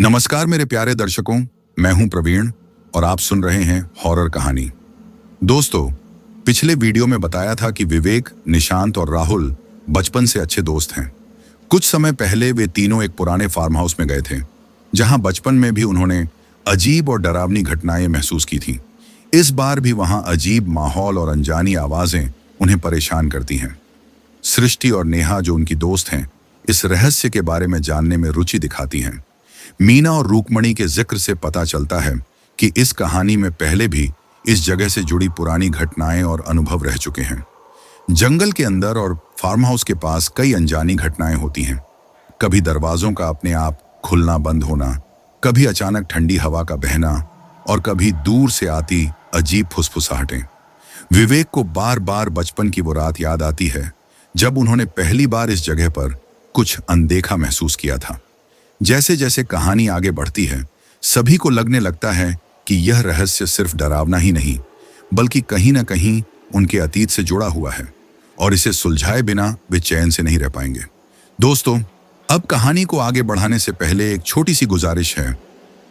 नमस्कार मेरे प्यारे दर्शकों, मैं हूं प्रवीण और आप सुन रहे हैं हॉरर कहानी। दोस्तों, पिछले वीडियो में बताया था कि विवेक, निशांत और राहुल बचपन से अच्छे दोस्त हैं। कुछ समय पहले वे तीनों एक पुराने फार्म हाउस में गए थे, जहां बचपन में भी उन्होंने अजीब और डरावनी घटनाएं महसूस की थी। इस बार भी वहां अजीब माहौल और अनजानी आवाजें उन्हें परेशान करती हैं। सृष्टि और नेहा, जो उनकी दोस्त हैं, इस रहस्य के बारे में जानने में रुचि दिखाती हैं। मीना और रूकमणि के जिक्र से पता चलता है कि इस कहानी में पहले भी इस जगह से जुड़ी पुरानी घटनाएं और अनुभव रह चुके हैं। जंगल के अंदर और फार्म हाउस के पास कई अनजानी घटनाएं होती हैं। कभी दरवाजों का अपने आप खुलना बंद होना, कभी अचानक ठंडी हवा का बहना और कभी दूर से आती अजीब फुसफुसाहटें। विवेक को बार बार बचपन की वो रात याद आती है जब उन्होंने पहली बार इस जगह पर कुछ अनदेखा महसूस किया था। जैसे जैसे कहानी आगे बढ़ती है, सभी को लगने लगता है कि यह रहस्य सिर्फ डरावना ही नहीं, बल्कि कहीं ना कहीं उनके अतीत से जुड़ा हुआ है और इसे सुलझाए बिना वे चैन से नहीं रह पाएंगे। दोस्तों, अब कहानी को आगे बढ़ाने से पहले एक छोटी सी गुजारिश है।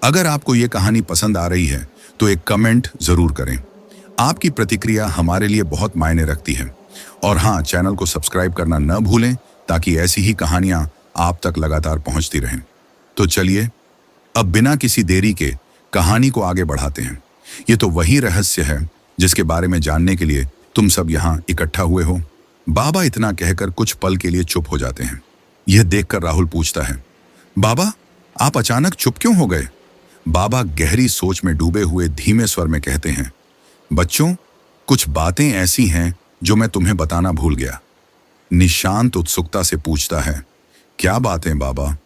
अगर आपको ये कहानी पसंद आ रही है तो एक कमेंट जरूर करें। आपकी प्रतिक्रिया हमारे लिए बहुत मायने रखती है। और हाँ, चैनल को सब्सक्राइब करना न भूलें ताकि ऐसी ही कहानियां आप तक लगातार पहुंचती रहें। तो चलिए अब बिना किसी देरी के कहानी को आगे बढ़ाते हैं। ये तो वही रहस्य है जिसके बारे में जानने के लिए तुम सब यहाँ इकट्ठा हुए हो। बाबा इतना कहकर कुछ पल के लिए चुप हो जाते हैं। यह देखकर राहुल पूछता है, बाबा, आप अचानक चुप क्यों हो गए? बाबा गहरी सोच में डूबे हुए धीमे स्वर में कहते हैं, बच्चों, कुछ बातें ऐसी हैं जो मैं तुम्हें बताना भूल गया। निशांत उत्सुकता से पूछता है, क्या बातें बाबा?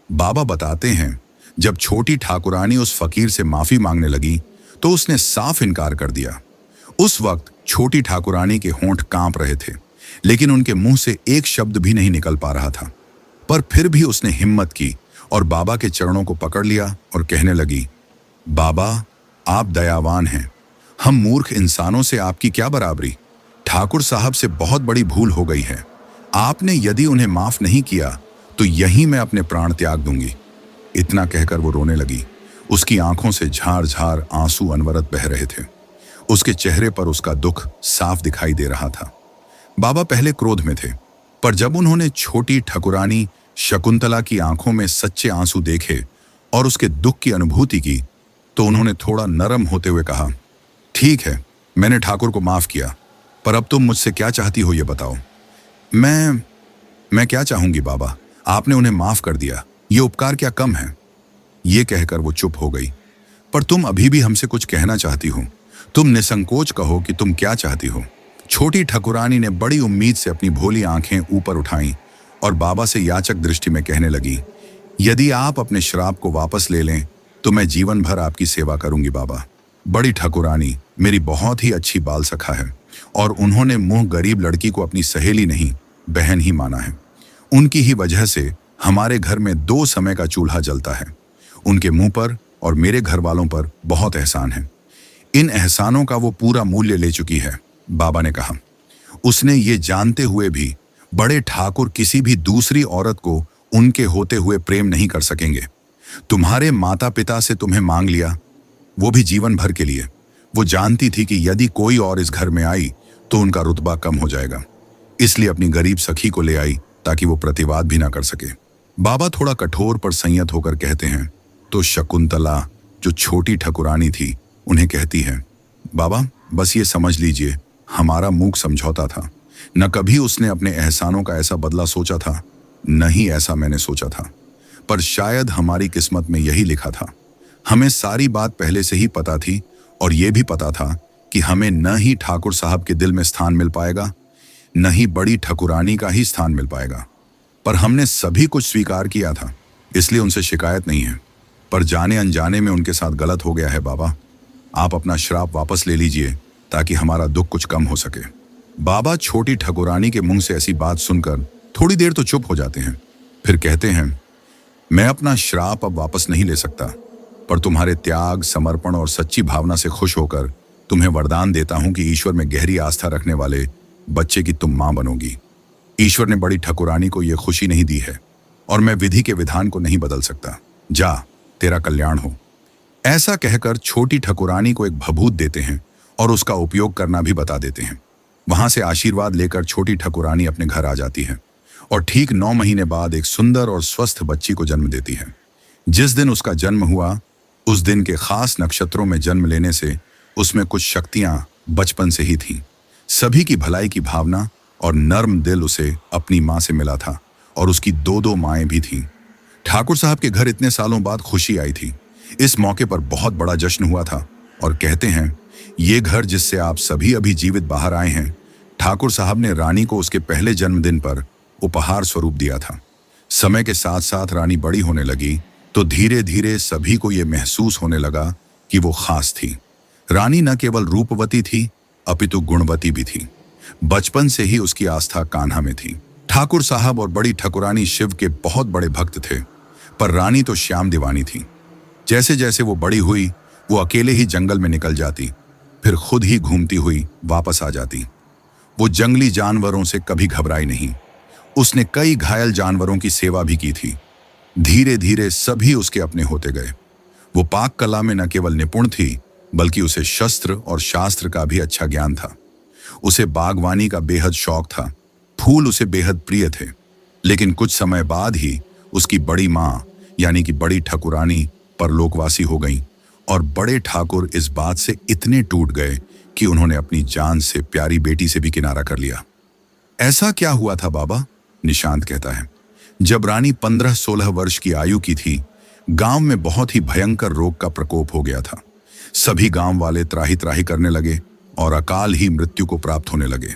बाबा बताते हैं, जब छोटी ठाकुरानी उस फकीर से माफी मांगने लगी तो उसने साफ इनकार कर दिया। उस वक्त छोटी ठाकुरानी के होंठ कांप रहे थे, लेकिन उनके मुंह से एक शब्द भी नहीं निकल पा रहा था। पर फिर भी उसने हिम्मत की और बाबा के चरणों को पकड़ लिया और कहने लगी, बाबा, आप दयावान हैं। हम मूर्ख इंसानों से आपकी क्या बराबरी। ठाकुर साहब से बहुत बड़ी भूल हो गई है। आपने यदि उन्हें माफ नहीं किया तो यहीं मैं अपने प्राण त्याग दूंगी। इतना कहकर वो रोने लगी। उसकी आंखों से झार झार आंसू अनवरत बह रहे थे। उसके चेहरे पर उसका दुख साफ दिखाई दे रहा था। बाबा पहले क्रोध में थे, पर जब उन्होंने छोटी ठकुरानी शकुंतला की आंखों में सच्चे आंसू देखे और उसके दुख की अनुभूति की, तो उन्होंने थोड़ा नरम होते हुए कहा, ठीक है, मैंने ठाकुर को माफ किया, पर अब तुम मुझसे क्या चाहती हो ये बताओ। मैं क्या चाहूंगी बाबा, आपने उन्हें माफ कर दिया, ये उपकार क्या कम है? ये कहकर वो चुप हो गई। पर तुम अभी भी हमसे कुछ कहना चाहती हो। तुम निसंकोच कहो कि तुम क्या चाहती हो। छोटी ठकुरानी ने बड़ी उम्मीद से अपनी भोली आंखें ऊपर उठाईं और बाबा से याचक दृष्टि में कहने लगी, यदि आप अपने श्राप को वापस ले लें तो मैं जीवन भर आपकी सेवा करूंगी बाबा। बड़ी ठकुरानी मेरी बहुत ही अच्छी बाल सखा है और उन्होंने मुंह गरीब लड़की को अपनी सहेली नहीं, बहन ही माना है। उनकी ही वजह से हमारे घर में 2 समय का चूल्हा जलता है। उनके मुंह पर और मेरे घर वालों पर बहुत एहसान है। इन एहसानों का वो पूरा मूल्य ले चुकी है, बाबा ने कहा। उसने ये जानते हुए भी बड़े ठाकुर किसी भी दूसरी औरत को उनके होते हुए प्रेम नहीं कर सकेंगे। तुम्हारे माता पिता से तुम्हें मांग लिया, वो भी जीवन भर के लिए। वो जानती थी कि यदि कोई और इस घर में आई तो उनका रुतबा कम हो जाएगा, इसलिए अपनी गरीब सखी को ले आई ताकि वो प्रतिवाद भी ना कर सके। बाबा थोड़ा कठोर पर संयत होकर कहते हैं, तो शकुंतला, जो छोटी ठकुरानी थी, उन्हें कहती है, बाबा, बस ये समझ लीजिए, हमारा मूक समझौता था। न कभी उसने अपने एहसानों का ऐसा बदला सोचा था, न ही ऐसा मैंने सोचा था। पर शायद हमारी किस्मत में यही लिखा था। हमें सारी बात पहले से ही पता थी और ये भी पता था कि हमें न ही ठाकुर साहब के दिल में स्थान मिल पाएगा, न ही बड़ी ठकुरानी का ही स्थान मिल पाएगा। पर हमने सभी कुछ स्वीकार किया था, इसलिए उनसे शिकायत नहीं है। पर जाने अनजाने में उनके साथ गलत हो गया है बाबा। आप अपना श्राप वापस ले लीजिए ताकि हमारा दुख कुछ कम हो सके। बाबा छोटी ठकुरानी के मुंह से ऐसी बात सुनकर थोड़ी देर तो चुप हो जाते हैं, फिर कहते हैं, मैं अपना श्राप अब वापस नहीं ले सकता, पर तुम्हारे त्याग, समर्पण और सच्ची भावना से खुश होकर तुम्हें वरदान देता हूं कि ईश्वर में गहरी आस्था रखने वाले बच्चे की तुम मां बनोगी। ईश्वर ने बड़ी ठकुरानी को यह खुशी नहीं दी है और मैं विधि के विधान को नहीं बदल सकता। जा, तेरा कल्याण हो। ऐसा कहकर छोटी ठकुरानी को एक भभूत देते हैं और उसका उपयोग करना भी बता देते हैं। वहां से आशीर्वाद लेकर छोटी ठकुरानी अपने घर आ जाती है और ठीक 9 महीने बाद एक सुंदर और स्वस्थ बच्ची को जन्म देती है। जिस दिन उसका जन्म हुआ, उस दिन के खास नक्षत्रों में जन्म लेने से उसमें कुछ शक्तियां बचपन से ही थीं। सभी की भलाई की भावना और नर्म दिल उसे अपनी माँ से मिला था और उसकी 2 माएँ भी थीं। ठाकुर साहब के घर इतने सालों बाद खुशी आई थी। इस मौके पर बहुत बड़ा जश्न हुआ था और कहते हैं, ये घर जिससे आप सभी अभी जीवित बाहर आए हैं, ठाकुर साहब ने रानी को उसके पहले जन्मदिन पर उपहार स्वरूप दिया था। समय के साथ साथ रानी बड़ी होने लगी तो धीरे धीरे सभी को यह महसूस होने लगा कि वो खास थी। रानी न केवल रूपवती थी अपितु गुणवती भी थी। बचपन से ही उसकी आस्था कान्हा में थी। ठाकुर साहब और बड़ी ठकुरानी शिव के बहुत बड़े भक्त थे, पर रानी तो श्याम दीवानी थी। जैसे जैसे वो बड़ी हुई, वो अकेले ही जंगल में निकल जाती, फिर खुद ही घूमती हुई वापस आ जाती। वो जंगली जानवरों से कभी घबराई नहीं। उसने कई घायल जानवरों की सेवा भी की थी। धीरे धीरे सभी उसके अपने होते गए। वो पाक कला में न केवल निपुण थी, बल्कि उसे शस्त्र और शास्त्र का भी अच्छा ज्ञान था। उसे बागवानी का बेहद शौक था। फूल उसे बेहद प्रिय थे। लेकिन कुछ समय बाद ही उसकी बड़ी माँ यानी कि बड़ी ठकुरानी परलोकवासी हो गईं और बड़े ठाकुर इस बात से इतने टूट गए कि उन्होंने अपनी जान से प्यारी बेटी से भी किनारा कर लिया। ऐसा क्या हुआ था बाबा? निशांत कहता है, जब रानी 15-16 वर्ष की आयु की थी, गांव में बहुत ही भयंकर रोग का प्रकोप हो गया था। सभी गांव वाले त्राही त्राही करने लगे और अकाल ही मृत्यु को प्राप्त होने लगे।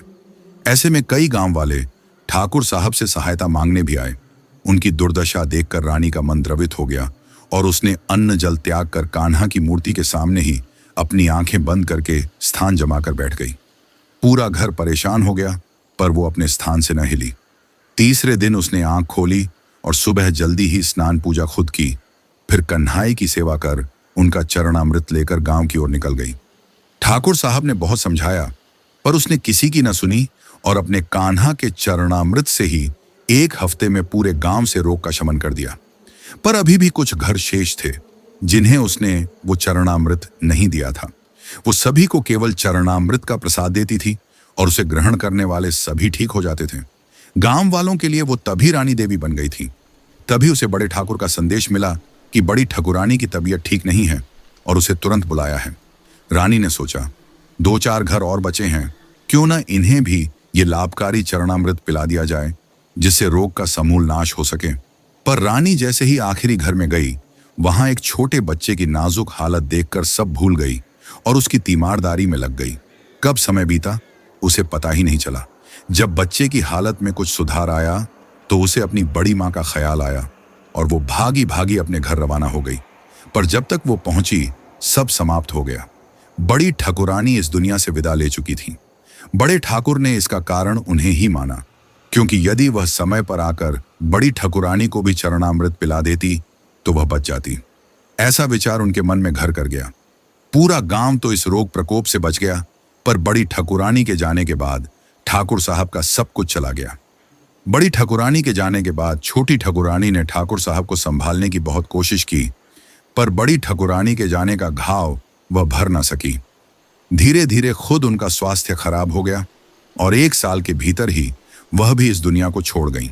ऐसे में कई गांव वाले ठाकुर साहब से सहायता मांगने भी आए। उनकी दुर्दशा देखकर रानी का मन द्रवित हो गया और उसने अन्न जल त्याग कर कान्हा की मूर्ति के सामने ही अपनी आंखें बंद करके स्थान जमाकर बैठ गई। पूरा घर परेशान हो गया, पर वो अपने स्थान से न हिली। तीसरे दिन उसने आंख खोली और सुबह जल्दी ही स्नान पूजा खुद की, फिर कन्हाई की सेवा कर उनका चरणामृत लेकर गांव की ओर निकल गई। ठाकुर साहब ने बहुत समझाया, पर उसने किसी की न सुनी और अपने कान्हा के चरणामृत से ही 1 हफ्ते में पूरे गांव से रोग का शमन कर दिया। पर अभी भी कुछ घर शेष थे जिन्हें उसने वो चरणामृत नहीं दिया था। वो सभी को केवल चरणामृत का प्रसाद देती थी और उसे ग्रहण करने वाले सभी ठीक हो जाते थे। गांव वालों के लिए वो तभी रानी देवी बन गई थी। तभी उसे बड़े ठाकुर का संदेश मिला कि बड़ी ठकुरानी की तबीयत ठीक नहीं है और उसे तुरंत बुलाया है। रानी ने सोचा, 2-4 घर और बचे हैं, क्यों ना इन्हें भी ये लाभकारी चरणामृत पिला दिया जाए जिससे रोग का समूल नाश हो सके। पर रानी जैसे ही आखिरी घर में गई, वहां एक छोटे बच्चे की नाजुक हालत देखकर सब भूल गई और उसकी तीमारदारी में लग गई। कब समय बीता उसे पता ही नहीं चला। जब बच्चे की हालत में कुछ सुधार आया तो उसे अपनी बड़ी माँ का ख्याल आया और वो भागी भागी अपने घर रवाना हो गई। पर जब तक वो पहुंची, सब समाप्त हो गया। बड़ी ठकुरानी इस दुनिया से विदा ले चुकी थी। बड़े ठाकुर ने इसका कारण उन्हें ही माना, क्योंकि यदि वह समय पर आकर बड़ी ठकुरानी को भी चरणामृत पिला देती तो वह बच जाती। ऐसा विचार उनके मन में घर कर गया। पूरा गांव तो इस रोग प्रकोप से बच गया, पर बड़ी ठकुरानी के जाने के बाद ठाकुर साहब का सब कुछ चला गया। बड़ी ठकुरानी के जाने के बाद छोटी ठकुरानी ने ठाकुर साहब को संभालने की बहुत कोशिश की, पर बड़ी ठकुरानी के जाने का घाव वह भर न सकी। धीरे धीरे खुद उनका स्वास्थ्य खराब हो गया और 1 साल के भीतर ही वह भी इस दुनिया को छोड़ गईं।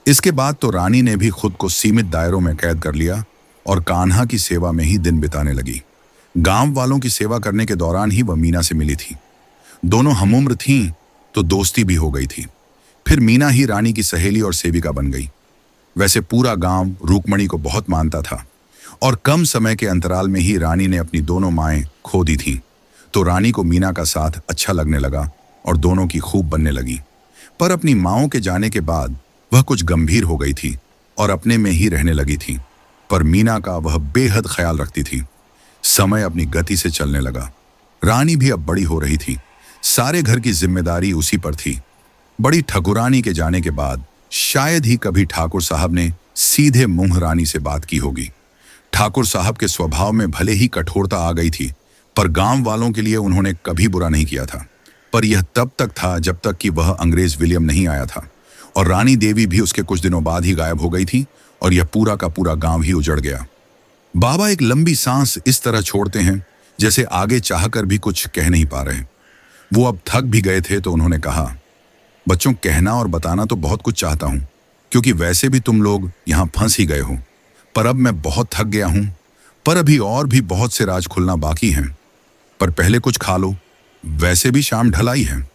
इसके बाद तो रानी ने भी खुद को सीमित दायरों में कैद कर लिया और कान्हा की सेवा में ही दिन बिताने लगी। गांव वालों की सेवा करने के दौरान ही वह मीना से मिली थी। दोनों हमउम्र थीं तो दोस्ती भी हो गई थी। फिर मीना ही रानी की सहेली और सेविका बन गई। वैसे पूरा गांव रुक्मणी को बहुत मानता था और कम समय के अंतराल में ही रानी ने अपनी दोनों माएं खो दी थीं, तो रानी को मीना का साथ अच्छा लगने लगा और दोनों की खूब बनने लगी। पर अपनी माओं के जाने के बाद वह कुछ गंभीर हो गई थी और अपने में ही रहने लगी थी। पर मीना का वह बेहद ख्याल रखती थी। समय अपनी गति से चलने लगा। रानी भी अब बड़ी हो रही थी। सारे घर की जिम्मेदारी उसी पर थी। बड़ी ठकुरानी के जाने के बाद शायद ही कभी ठाकुर साहब ने सीधे मुंह रानी से बात की होगी। ठाकुर साहब के स्वभाव में भले ही कठोरता आ गई थी, पर गांव वालों के लिए उन्होंने कभी बुरा नहीं किया था। पर यह तब तक था जब तक कि वह अंग्रेज विलियम नहीं आया था और रानी देवी भी उसके कुछ दिनों बाद ही गायब हो गई थी और यह पूरा का पूरा गांव ही उजड़ गया। बाबा एक लंबी सांस इस तरह छोड़ते हैं जैसे आगे चाहकर भी कुछ कह नहीं पा रहे। वो अब थक भी गए थे तो उन्होंने कहा, बच्चों, कहना और बताना तो बहुत कुछ चाहता हूं, क्योंकि वैसे भी तुम लोग यहां फंस ही गए हो। पर अब मैं बहुत थक गया हूं। पर अभी और भी बहुत से राज खुलना बाकी हैं। पर पहले कुछ खा लो, वैसे भी शाम ढलाई है।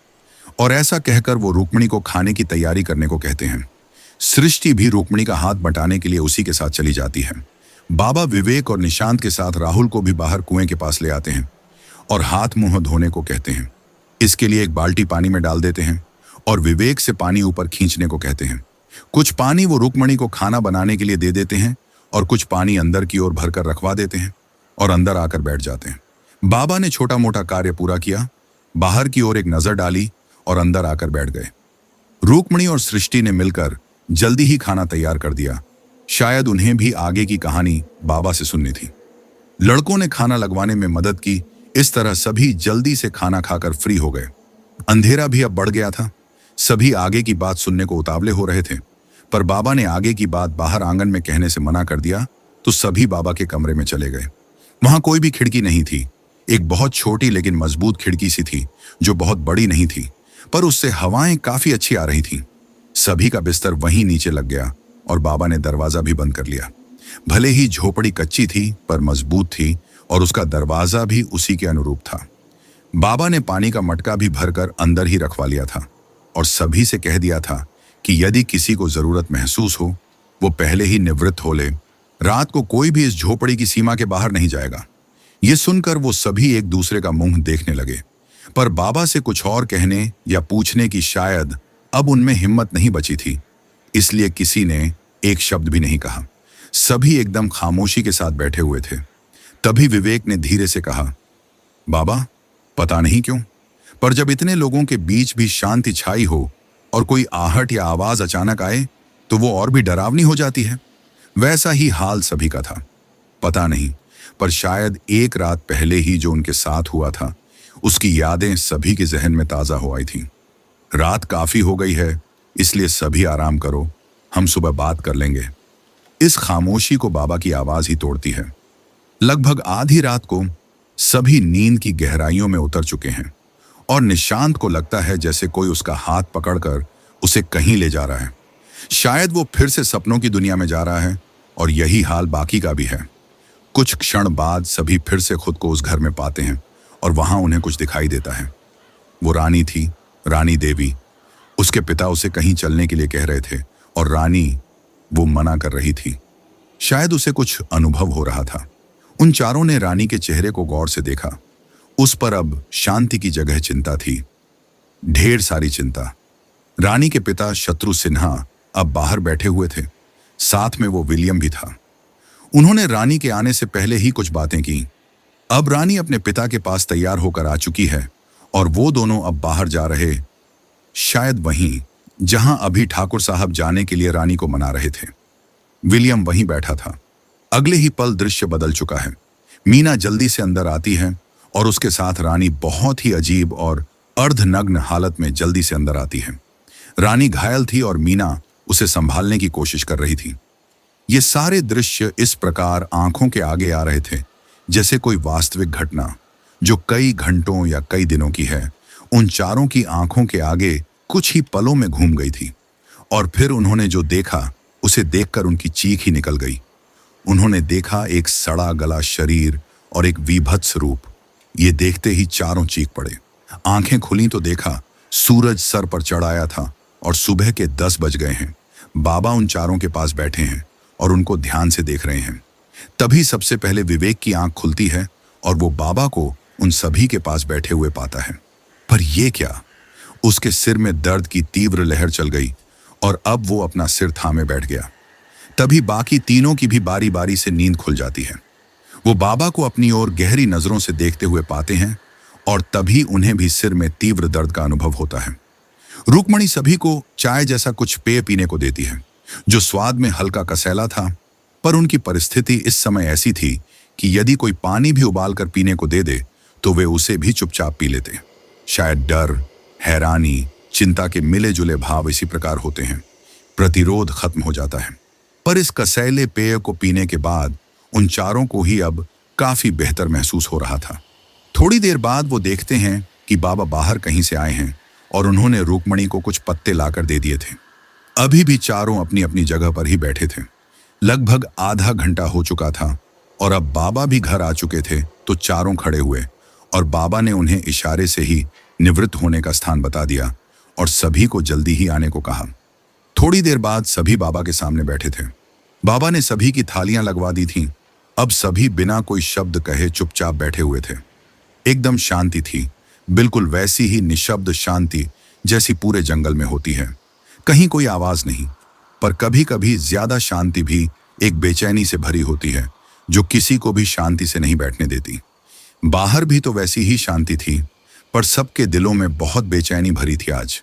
और ऐसा कहकर वो रुक्मिणी को खाने की तैयारी करने को कहते हैं। सृष्टि भी रुक्मिणी का हाथ बटाने के लिए उसी के साथ चली जाती है। बाबा विवेक और निशांत के साथ राहुल को भी बाहर कुएं के पास ले आते हैं और हाथ मुंह धोने को कहते हैं। इसके लिए एक बाल्टी पानी में डाल देते हैं और विवेक से पानी ऊपर खींचने को कहते हैं। कुछ पानी वो रुक्मिणी को खाना बनाने के लिए दे देते हैं और कुछ पानी अंदर की ओर भरकर रखवा देते हैं और अंदर आकर बैठ जाते हैं। बाबा ने छोटा मोटा कार्य पूरा किया, बाहर की ओर एक नजर डाली और अंदर आकर बैठ गए। रुक्मिणी और सृष्टि ने मिलकर जल्दी ही खाना तैयार कर दिया। शायद उन्हें भी आगे की कहानी बाबा से सुननी थी। लड़कों ने खाना लगवाने में मदद की। इस तरह सभी जल्दी से खाना खाकर फ्री हो गए। अंधेरा भी अब बढ़ गया था। सभी आगे की बात सुनने को उतावले हो रहे थे, पर बाबा ने आगे की बात बाहर आंगन में कहने से मना कर दिया, तो सभी बाबा के कमरे में चले गए। वहां कोई भी खिड़की नहीं थी। एक बहुत छोटी लेकिन मजबूत खिड़की सी थी, जो बहुत बड़ी नहीं थी, पर उससे हवाएं काफी अच्छी आ रही थीं। सभी का बिस्तर वहीं नीचे लग गया और बाबा ने दरवाजा भी बंद कर लिया। भले ही झोपड़ी कच्ची थी, पर मजबूत थी और उसका दरवाजा भी उसी के अनुरूप था। बाबा ने पानी का मटका भी भरकर अंदर ही रखवा लिया था और सभी से कह दिया था कि यदि किसी को जरूरत महसूस हो, वो पहले ही निवृत्त हो ले। रात को कोई भी इस झोपड़ी की सीमा के बाहर नहीं जाएगा। ये सुनकर वो सभी एक दूसरे का मुंह देखने लगे, पर बाबा से कुछ और कहने या पूछने की शायद अब उनमें हिम्मत नहीं बची थी, इसलिए किसी ने एक शब्द भी नहीं कहा। सभी एकदम खामोशी के साथ बैठे हुए थे। तभी विवेक ने धीरे से कहा, बाबा, पता नहीं क्यों, पर जब इतने लोगों के बीच भी शांति छाई हो और कोई आहट या आवाज अचानक आए तो वो और भी डरावनी हो जाती है। वैसा ही हाल सभी का था। पता नहीं, पर शायद एक रात पहले ही जो उनके साथ हुआ था, उसकी यादें सभी के जहन में ताजा हो आई थीं। रात काफी हो गई है, इसलिए सभी आराम करो, हम सुबह बात कर लेंगे। इस खामोशी को बाबा की आवाज ही तोड़ती है। लगभग आधी रात को सभी नींद की गहराइयों में उतर चुके हैं और निशांत को लगता है जैसे कोई उसका हाथ पकड़कर उसे कहीं ले जा रहा है। शायद वो फिर से सपनों की दुनिया में जा रहा है और यही हाल बाकी का भी है। कुछ क्षण बाद सभी फिर से खुद को उस घर में पाते हैं और वहां उन्हें कुछ दिखाई देता है। वो रानी थी, रानी देवी। उसके पिता उसे कहीं चलने के लिए कह रहे थे और रानी वो मना कर रही थी। शायद उसे कुछ अनुभव हो रहा था। उन चारों ने रानी के चेहरे को गौर से देखा। उस पर अब शांति की जगह चिंता थी, ढेर सारी चिंता। रानी के पिता शत्रु सिन्हा अब बाहर बैठे हुए थे, साथ में वो विलियम भी था। उन्होंने रानी के आने से पहले ही कुछ बातें की। अब रानी अपने पिता के पास तैयार होकर आ चुकी है और वो दोनों अब बाहर जा रहे, शायद वहीं जहां अभी ठाकुर साहब जाने के लिए रानी को मना रहे थे। विलियम वहीं बैठा था। अगले ही पल दृश्य बदल चुका है। मीना जल्दी से अंदर आती है और उसके साथ रानी बहुत ही अजीब और अर्धनग्न हालत में जल्दी से अंदर आती है। रानी घायल थी और मीना उसे संभालने की कोशिश कर रही थी। ये सारे दृश्य इस प्रकार आंखों के आगे आ रहे थे जैसे कोई वास्तविक घटना जो कई घंटों या कई दिनों की है, उन चारों की आंखों के आगे कुछ ही पलों में घूम गई थी। और फिर उन्होंने जो देखा उसे देखकर उनकी चीख ही निकल गई। उन्होंने देखा एक सड़ा गला शरीर और एक विभत्स रूप। ये देखते ही चारों चीख पड़े। आंखें खुली तो देखा सूरज सर पर चढ़ आया था और सुबह के 10 बज गए हैं। बाबा उन चारों के पास बैठे हैं और उनको ध्यान से देख रहे हैं। तभी सबसे पहले विवेक की आंख खुलती है और वो बाबा को उन सभी के पास बैठे हुए पाता है। पर यह क्या? उसके सिर में दर्द की तीव्र लहर चल गई और अब वो अपना सिर थामे बैठ गया। तभी बाकी तीनों की भी बारी बारी से नींद खुल जाती है। वो बाबा को अपनी ओर गहरी नजरों से देखते हुए पाते हैं और तभी उन्हें भी सिर में तीव्र दर्द का अनुभव होता है। रुक्मिणी सभी को चाय जैसा कुछ पेय पीने को देती है, जो स्वाद में हल्का कसैला था, पर उनकी परिस्थिति इस समय ऐसी थी कि यदि कोई पानी भी उबाल कर पीने को दे दे तो वे उसे भी चुपचाप पी लेते। शायद डर, हैरानी, चिंता के मिले जुले भाव इसी प्रकार होते हैं। प्रतिरोध खत्म हो जाता है। पर इस कसैले पेय को पीने के बाद उन चारों को ही अब काफी बेहतर महसूस हो रहा था। थोड़ी देर बाद वो देखते हैं कि बाबा बाहर कहीं से आए हैं और उन्होंने रुक्मणी को कुछ पत्ते लाकर दे दिए थे। अभी भी चारों अपनी अपनी जगह पर ही बैठे थे। लगभग आधा घंटा हो चुका था और अब बाबा भी घर आ चुके थे, तो चारों खड़े हुए और बाबा ने उन्हें इशारे से ही निवृत्त होने का स्थान बता दिया और सभी को जल्दी ही आने को कहा। थोड़ी देर बाद सभी बाबा के सामने बैठे थे। बाबा ने सभी की थालियां लगवा दी थीं। अब सभी बिना कोई शब्द कहे चुपचाप बैठे हुए थे। एकदम शांति थी, बिल्कुल वैसी ही निशब्द शांति जैसी पूरे जंगल में होती है। कहीं कोई आवाज नहीं, पर कभी कभी ज्यादा शांति भी एक बेचैनी से भरी होती है जो किसी को भी शांति से नहीं बैठने देती। बाहर भी तो वैसी ही शांति थी, पर सबके दिलों में बहुत बेचैनी भरी थी। आज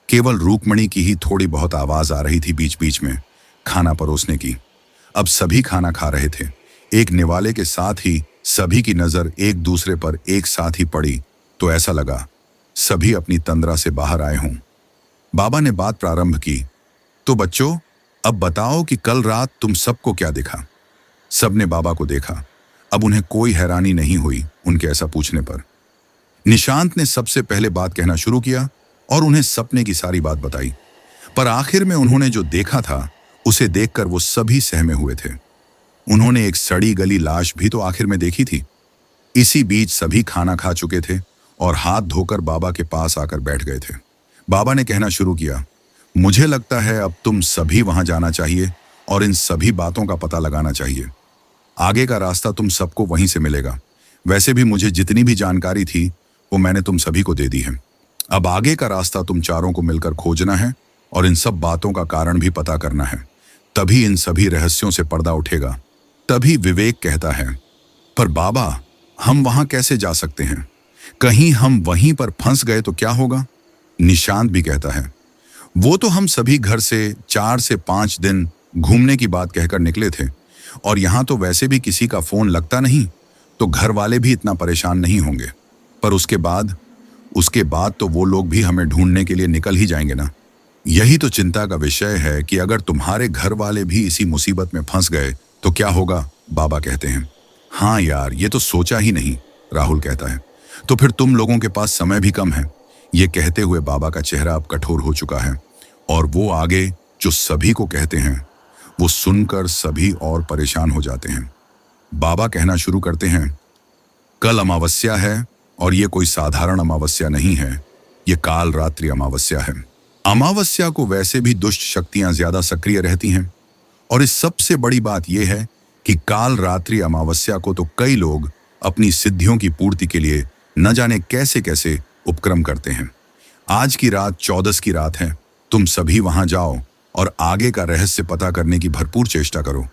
केवल रुक्मणी की ही थोड़ी बहुत आवाज आ रही थी बीच बीच में खाना परोसने की। अब सभी खाना खा रहे थे। एक निवाले के साथ ही सभी की नजर एक दूसरे पर एक साथ ही पड़ी, तो ऐसा लगा सभी अपनी तंद्रा से बाहर आए हों। बाबा ने बात प्रारंभ की, तो बच्चों, अब बताओ कि कल रात तुम सबको क्या दिखा। सबने बाबा को देखा। अब उन्हें कोई हैरानी नहीं हुई उनके ऐसा पूछने पर। निशांत ने सबसे पहले बात कहना शुरू किया और उन्हें सपने की सारी बात बताई, पर आखिर में उन्होंने जो देखा था उसे देखकर वो सभी सहमे हुए थे। उन्होंने एक सड़ी गली लाश भी तो आखिर में देखी थी। इसी बीच सभी खाना खा चुके थे और हाथ धोकर बाबा के पास आकर बैठ गए थे। बाबा ने कहना शुरू किया, मुझे लगता है अब तुम सभी वहां जाना चाहिए और इन सभी बातों का पता लगाना चाहिए। आगे का रास्ता तुम सबको वहीं से मिलेगा। वैसे भी मुझे जितनी भी जानकारी थी वो मैंने तुम सभी को दे दी है। अब आगे का रास्ता तुम चारों को मिलकर खोजना है और इन सब बातों का कारण भी पता करना है। तभी इन सभी रहस्यों से पर्दा उठेगा। तभी विवेक कहता है, पर बाबा, हम वहां कैसे जा सकते हैं? कहीं हम वहीं पर फंस गए तो क्या होगा? निशांत भी कहता है, वो तो हम सभी घर से 4 से 5 दिन घूमने की बात कहकर निकले थे और यहां तो वैसे भी किसी का फोन लगता नहीं, तो घर वाले भी इतना परेशान नहीं होंगे। पर उसके बाद तो वो लोग भी हमें ढूंढने के लिए निकल ही जाएंगे ना। यही तो चिंता का विषय है कि अगर तुम्हारे घर वाले भी इसी मुसीबत में फंस गए तो क्या होगा? बाबा कहते हैं। हाँ यार, ये तो सोचा ही नहीं, राहुल कहता है। तो फिर तुम लोगों के पास समय भी कम है। ये कहते हुए बाबा का चेहरा अब कठोर हो चुका है और वो आगे जो सभी को कहते हैं वो सुनकर सभी और परेशान हो जाते हैं। बाबा कहना शुरू करते हैं, कल अमावस्या है और ये कोई साधारण अमावस्या नहीं है, ये काल रात्रि अमावस्या है। अमावस्या को वैसे भी दुष्ट शक्तियां ज्यादा सक्रिय रहती हैं और इस सबसे बड़ी बात यह है कि काल रात्रि अमावस्या को तो कई लोग अपनी सिद्धियों की पूर्ति के लिए न जाने कैसे कैसे उपक्रम करते हैं। आज की रात 14 की रात है। तुम सभी वहां जाओ और आगे का रहस्य पता करने की भरपूर चेष्टा करो,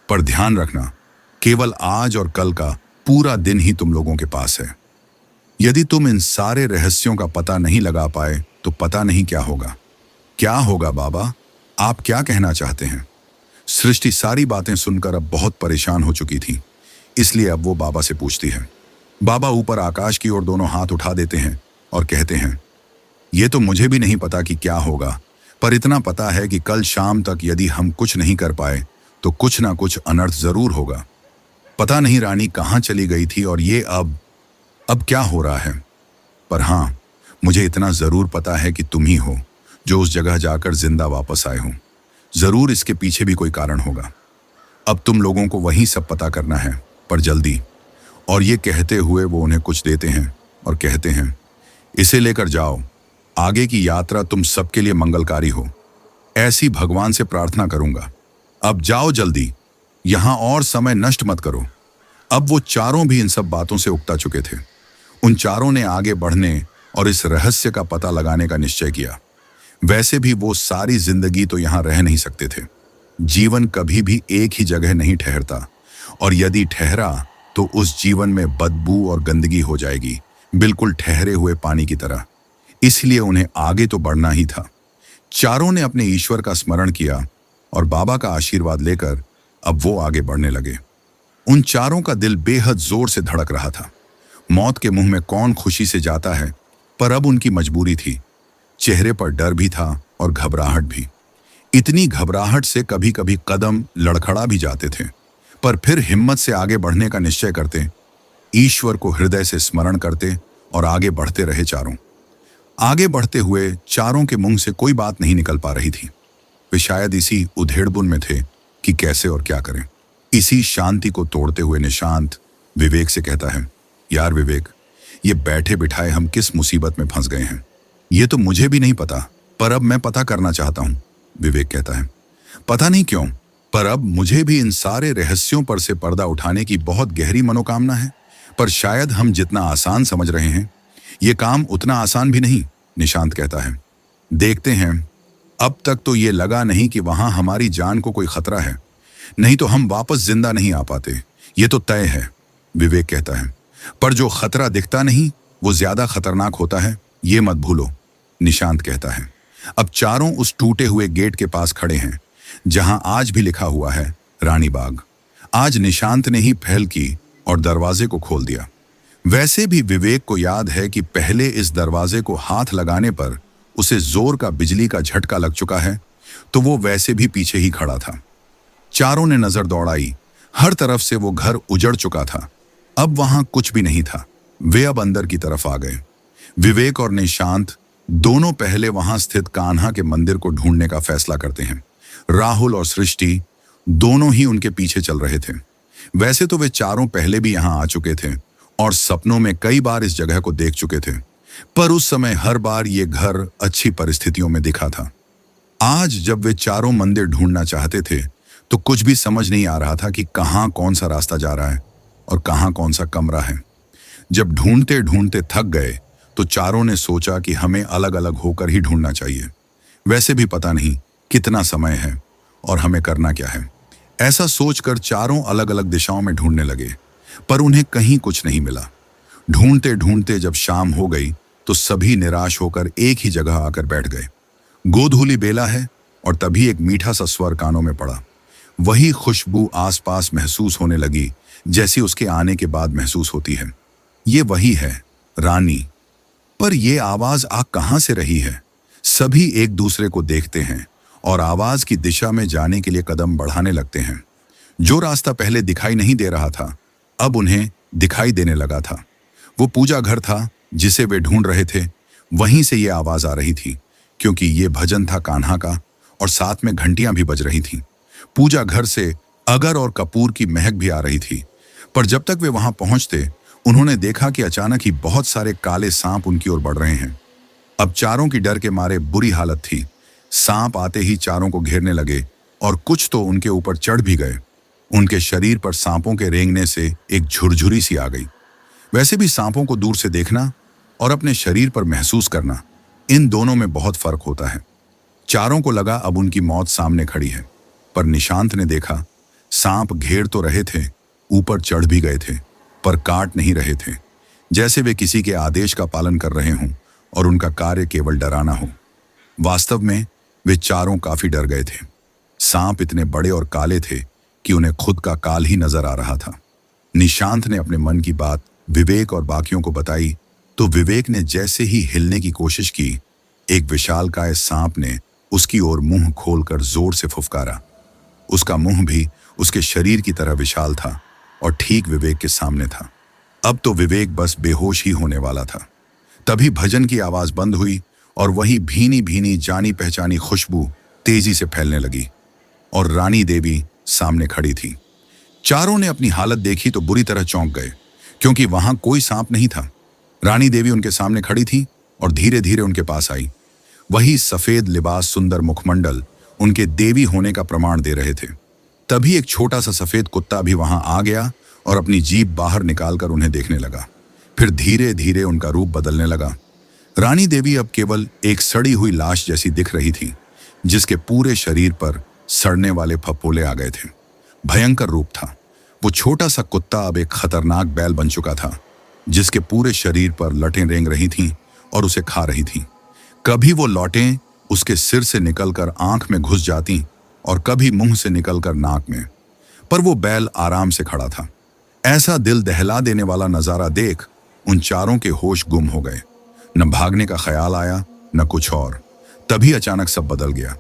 पर ध्यान रखना केवल आज और कल का पूरा दिन ही तुम लोगों के पास है। यदि तुम इन सारे रहस्यों का पता नहीं लगा पाए तो पता नहीं क्या होगा। क्या होगा बाबा? आप क्या कहना चाहते हैं? सृष्टि सारी बातें सुनकर अब बहुत परेशान हो चुकी थी, इसलिए अब वो बाबा से पूछती है। बाबा ऊपर आकाश की ओर दोनों हाथ उठा देते हैं और कहते हैं, ये तो मुझे भी नहीं पता कि क्या होगा, पर इतना पता है कि कल शाम तक यदि हम कुछ नहीं कर पाए तो कुछ ना कुछ अनर्थ जरूर होगा। पता नहीं रानी कहाँ चली गई थी और ये अब क्या हो रहा है, पर हाँ, मुझे इतना जरूर पता है कि तुम ही हो जो उस जगह जाकर जिंदा वापस आए हो। जरूर इसके पीछे भी कोई कारण होगा। अब तुम लोगों को वही सब पता करना है, पर जल्दी। और ये कहते हुए वो उन्हें कुछ देते हैं और कहते हैं, इसे लेकर जाओ। आगे की यात्रा तुम सबके लिए मंगलकारी हो, ऐसी भगवान से प्रार्थना करूंगा। अब जाओ जल्दी, यहां और समय नष्ट मत करो। अब वो चारों भी इन सब बातों से उकता चुके थे। उन चारों ने आगे बढ़ने और इस रहस्य का पता लगाने का निश्चय किया। वैसे भी वो सारी जिंदगी तो यहां रह नहीं सकते थे। जीवन कभी भी एक ही जगह नहीं ठहरता, और यदि ठहरा तो उस जीवन में बदबू और गंदगी हो जाएगी, बिल्कुल ठहरे हुए पानी की तरह। इसलिए उन्हें आगे तो बढ़ना ही था। चारों ने अपने ईश्वर का स्मरण किया और बाबा का आशीर्वाद लेकर अब वो आगे बढ़ने लगे। उन चारों का दिल बेहद जोर से धड़क रहा था। मौत के मुंह में कौन खुशी से जाता है, पर अब उनकी मजबूरी थी। चेहरे पर डर भी था और घबराहट भी। इतनी घबराहट से कभी कभी कदम लड़खड़ा भी जाते थे, पर फिर हिम्मत से आगे बढ़ने का निश्चय करते, ईश्वर को हृदय से स्मरण करते और आगे बढ़ते रहे। चारों आगे बढ़ते हुए चारों के मुंह से कोई बात नहीं निकल पा रही थी। वे शायद इसी उधेड़बुन में थे कि कैसे और क्या करें। इसी शांति को तोड़ते हुए निशांत विवेक से कहता है, यार विवेक, ये बैठे बिठाए हम किस मुसीबत में फंस गए हैं, ये तो मुझे भी नहीं पता, पर अब मैं पता करना चाहता हूं। विवेक कहता है, पता नहीं क्यों, पर अब मुझे भी इन सारे रहस्यों पर से पर्दा उठाने की बहुत गहरी मनोकामना है, पर शायद हम जितना आसान समझ रहे हैं ये काम उतना आसान भी नहीं। निशांत कहता है, देखते हैं, अब तक तो ये लगा नहीं कि वहां हमारी जान को कोई खतरा है, नहीं तो हम वापस जिंदा नहीं आ पाते, ये तो तय है। विवेक कहता है, पर जो खतरा दिखता नहीं वो ज्यादा खतरनाक होता है, ये मत भूलो। निशांत कहता है, अब चारों उस टूटे हुए गेट के पास खड़े हैं जहां आज भी लिखा हुआ है रानी बाग। आज निशांत ने ही पहल की और दरवाजे को खोल दिया। वैसे भी विवेक को याद है कि पहले इस दरवाजे को हाथ लगाने पर उसे जोर का बिजली का झटका लग चुका है, तो वो वैसे भी पीछे ही खड़ा था। चारों ने नजर दौड़ाई, हर तरफ से वो घर उजड़ चुका था, अब वहां कुछ भी नहीं था। वे अब अंदर की तरफ आ गए। विवेक और निशांत दोनों पहले वहां स्थित कान्हा के मंदिर को ढूंढने का फैसला करते हैं। राहुल और सृष्टि दोनों ही उनके पीछे चल रहे थे। वैसे तो वे चारों पहले भी यहां आ चुके थे और सपनों में कई बार इस जगह को देख चुके थे, पर उस समय हर बार ये घर अच्छी परिस्थितियों में दिखा था। आज जब वे चारों मंदिर ढूंढना चाहते थे तो कुछ भी समझ नहीं आ रहा था कि कहाँ कौन सा रास्ता जा रहा है और कहाँ कौन सा कमरा है। जब ढूंढते ढूंढते थक गए तो चारों ने सोचा कि हमें अलग अलग होकर ही ढूंढना चाहिए। वैसे भी पता नहीं कितना समय है और हमें करना क्या है। ऐसा सोचकर चारों अलग अलग दिशाओं में ढूंढने लगे, पर उन्हें कहीं कुछ नहीं मिला। ढूंढते ढूंढते जब शाम हो गई तो सभी निराश होकर एक ही जगह आकर बैठ गए। गोधूली बेला है और तभी एक मीठा सा स्वर कानों में पड़ा। वही खुशबू आसपास महसूस होने लगी जैसी उसके आने के बाद महसूस होती है। ये वही है, रानी। पर यह आवाज आ कहां से रही है? सभी एक दूसरे को देखते हैं और आवाज की दिशा में जाने के लिए कदम बढ़ाने लगते हैं। जो रास्ता पहले दिखाई नहीं दे रहा था अब उन्हें दिखाई देने लगा था। वो पूजा घर था जिसे वे ढूंढ रहे थे, वहीं से ये आवाज आ रही थी, क्योंकि ये भजन था कान्हा का और साथ में घंटियां भी बज रही थीं। पूजा घर से अगर और कपूर की महक भी आ रही थी। पर जब तक वे वहां पहुंचते उन्होंने देखा कि अचानक ही बहुत सारे काले सांप उनकी ओर बढ़ रहे हैं। अब चारों की डर के मारे बुरी हालत थी। सांप आते ही चारों को घेरने लगे और कुछ तो उनके ऊपर चढ़ भी गए। उनके शरीर पर सांपों के रेंगने से एक झुरझुरी सी आ गई। वैसे भी सांपों को दूर से देखना और अपने शरीर पर महसूस करना, इन दोनों में बहुत फर्क होता है। चारों को लगा अब उनकी मौत सामने खड़ी है, पर निशांत ने देखा सांप घेर तो रहे थे, ऊपर चढ़ भी गए थे, पर काट नहीं रहे थे, जैसे वे किसी के आदेश का पालन कर रहे हों और उनका कार्य केवल डराना हो। वास्तव में वे चारों काफी डर गए थे। सांप इतने बड़े और काले थे कि उन्हें खुद का काल ही नजर आ रहा था। निशांत ने अपने मन की बात विवेक और बाकियों को बताई तो विवेक ने जैसे ही हिलने की कोशिश की, एक विशालकाय सांप ने उसकी ओर मुंह खोलकर जोर से फुफकारा। उसका मुंह भी उसके शरीर की तरह विशाल था और ठीक विवेक के सामने था। अब तो विवेक बस बेहोश ही होने वाला था। तभी भजन की आवाज बंद हुई और वही भीनी भीनी जानी पहचानी खुशबू तेजी से फैलने लगी और रानी देवी सामने खड़ी थी। चारों ने अपनी हालत देखी तो बुरी तरह चौंक गए, क्योंकि वहां कोई सांप नहीं था। रानी देवी उनके सामने खड़ी थी और धीरे धीरे उनके पास आई। वही सफेद लिबास, सुंदर मुखमंडल उनके देवी होने का प्रमाण दे रहे थे। तभी एक छोटा सा सफेद कुत्ता भी वहां आ गया और अपनी जीभ बाहर निकालकर उन्हें देखने लगा। फिर धीरे धीरे उनका रूप बदलने लगा। रानी देवी अब केवल एक सड़ी हुई लाश जैसी दिख रही थी, जिसके पूरे शरीर पर सड़ने वाले फफोले आ गए थे। भयंकर रूप था। वो छोटा सा कुत्ता अब एक खतरनाक बैल बन चुका था, जिसके पूरे शरीर पर लटें रेंग रही थीं और उसे खा रही थीं। कभी वो लौटें उसके सिर से निकलकर आंख में घुस जाती और कभी मुंह से निकलकर नाक में, पर वो बैल आराम से खड़ा था। ऐसा दिल दहला देने वाला नजारा देख उन चारों के होश गुम हो गए। न भागने का ख्याल आया न कुछ और। तभी अचानक सब बदल गया।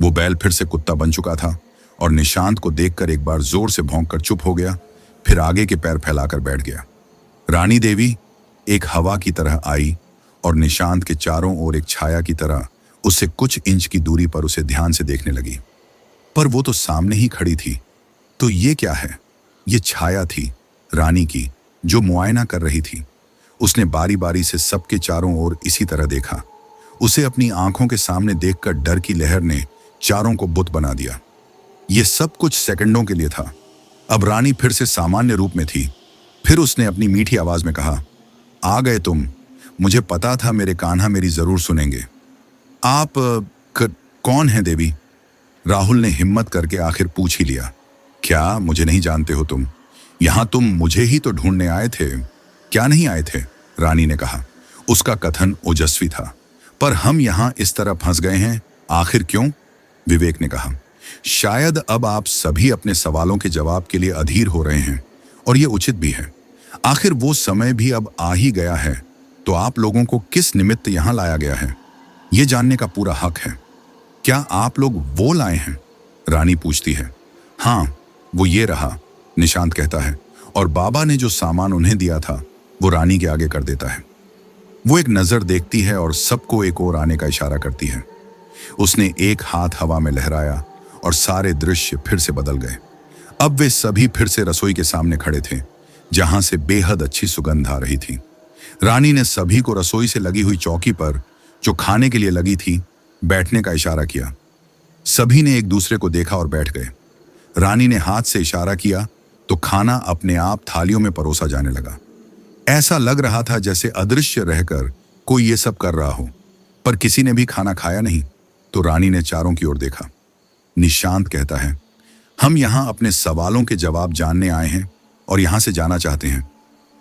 वो बैल फिर से कुत्ता बन चुका था और निशांत को देखकर एक बार जोर से भौंककर चुप हो गया, फिर आगे के पैर फैलाकर बैठ गया। रानी देवी एक हवा की तरह आई और निशांत के चारों ओर एक छाया की तरह उससे कुछ इंच की दूरी पर उसे ध्यान से देखने लगी। पर वो तो सामने ही खड़ी थी। तो ये क्या है? ये छाया थी रानी की, जो मुआयना कर रही थी। उसने बारी बारी से सबके चारों ओर इसी तरह देखा। उसे अपनी आंखों के सामने देखकर डर की लहर ने चारों को बुत बना दिया। ये सब कुछ सेकंडों के लिए था। अब रानी फिर से सामान्य रूप में थी। फिर उसने अपनी मीठी आवाज में कहा, आ गए तुम। मुझे पता था मेरे कान्हा मेरी जरूर सुनेंगे। आप कौन हैं देवी? राहुल ने हिम्मत करके आखिर पूछ ही लिया। क्या मुझे नहीं जानते हो तुम? यहां तुम मुझे ही तो ढूंढने आए थे, क्या नहीं आए थे? रानी ने कहा। उसका कथन ओजस्वी था। पर हम यहां इस तरह फंस गए हैं, आखिर क्यों? विवेक ने कहा। शायद अब आप सभी अपने सवालों के जवाब के लिए अधीर हो रहे हैं, और यह उचित भी है। आखिर वो समय भी अब आ ही गया है। तो आप लोगों को किस निमित्त यहां लाया गया है, ये जानने का पूरा हक है। क्या आप लोग वो लाए हैं? रानी पूछती है। हाँ, वो ये रहा, निशांत कहता है, और बाबा ने जो सामान उन्हें दिया था वो रानी के आगे कर देता है। वो एक नजर देखती है और सबको एक ओर आने का इशारा करती है। उसने एक हाथ हवा में लहराया और सारे दृश्य फिर से बदल गए। अब वे सभी फिर से रसोई के सामने खड़े थे, जहां से बेहद अच्छी सुगंध आ रही थी। रानी ने सभी को रसोई से लगी हुई चौकी पर, जो खाने के लिए लगी थी, बैठने का इशारा किया। सभी ने एक दूसरे को देखा और बैठ गए। रानी ने हाथ से इशारा किया तो खाना अपने आप थालियों में परोसा जाने लगा। ऐसा लग रहा था जैसे अदृश्य रहकर कोई ये सब कर रहा हो, पर किसी ने भी खाना खाया नहीं। तो रानी ने चारों की ओर देखा। निशांत कहता है, हम यहां अपने सवालों के जवाब जानने आए हैं और यहां से जाना चाहते हैं।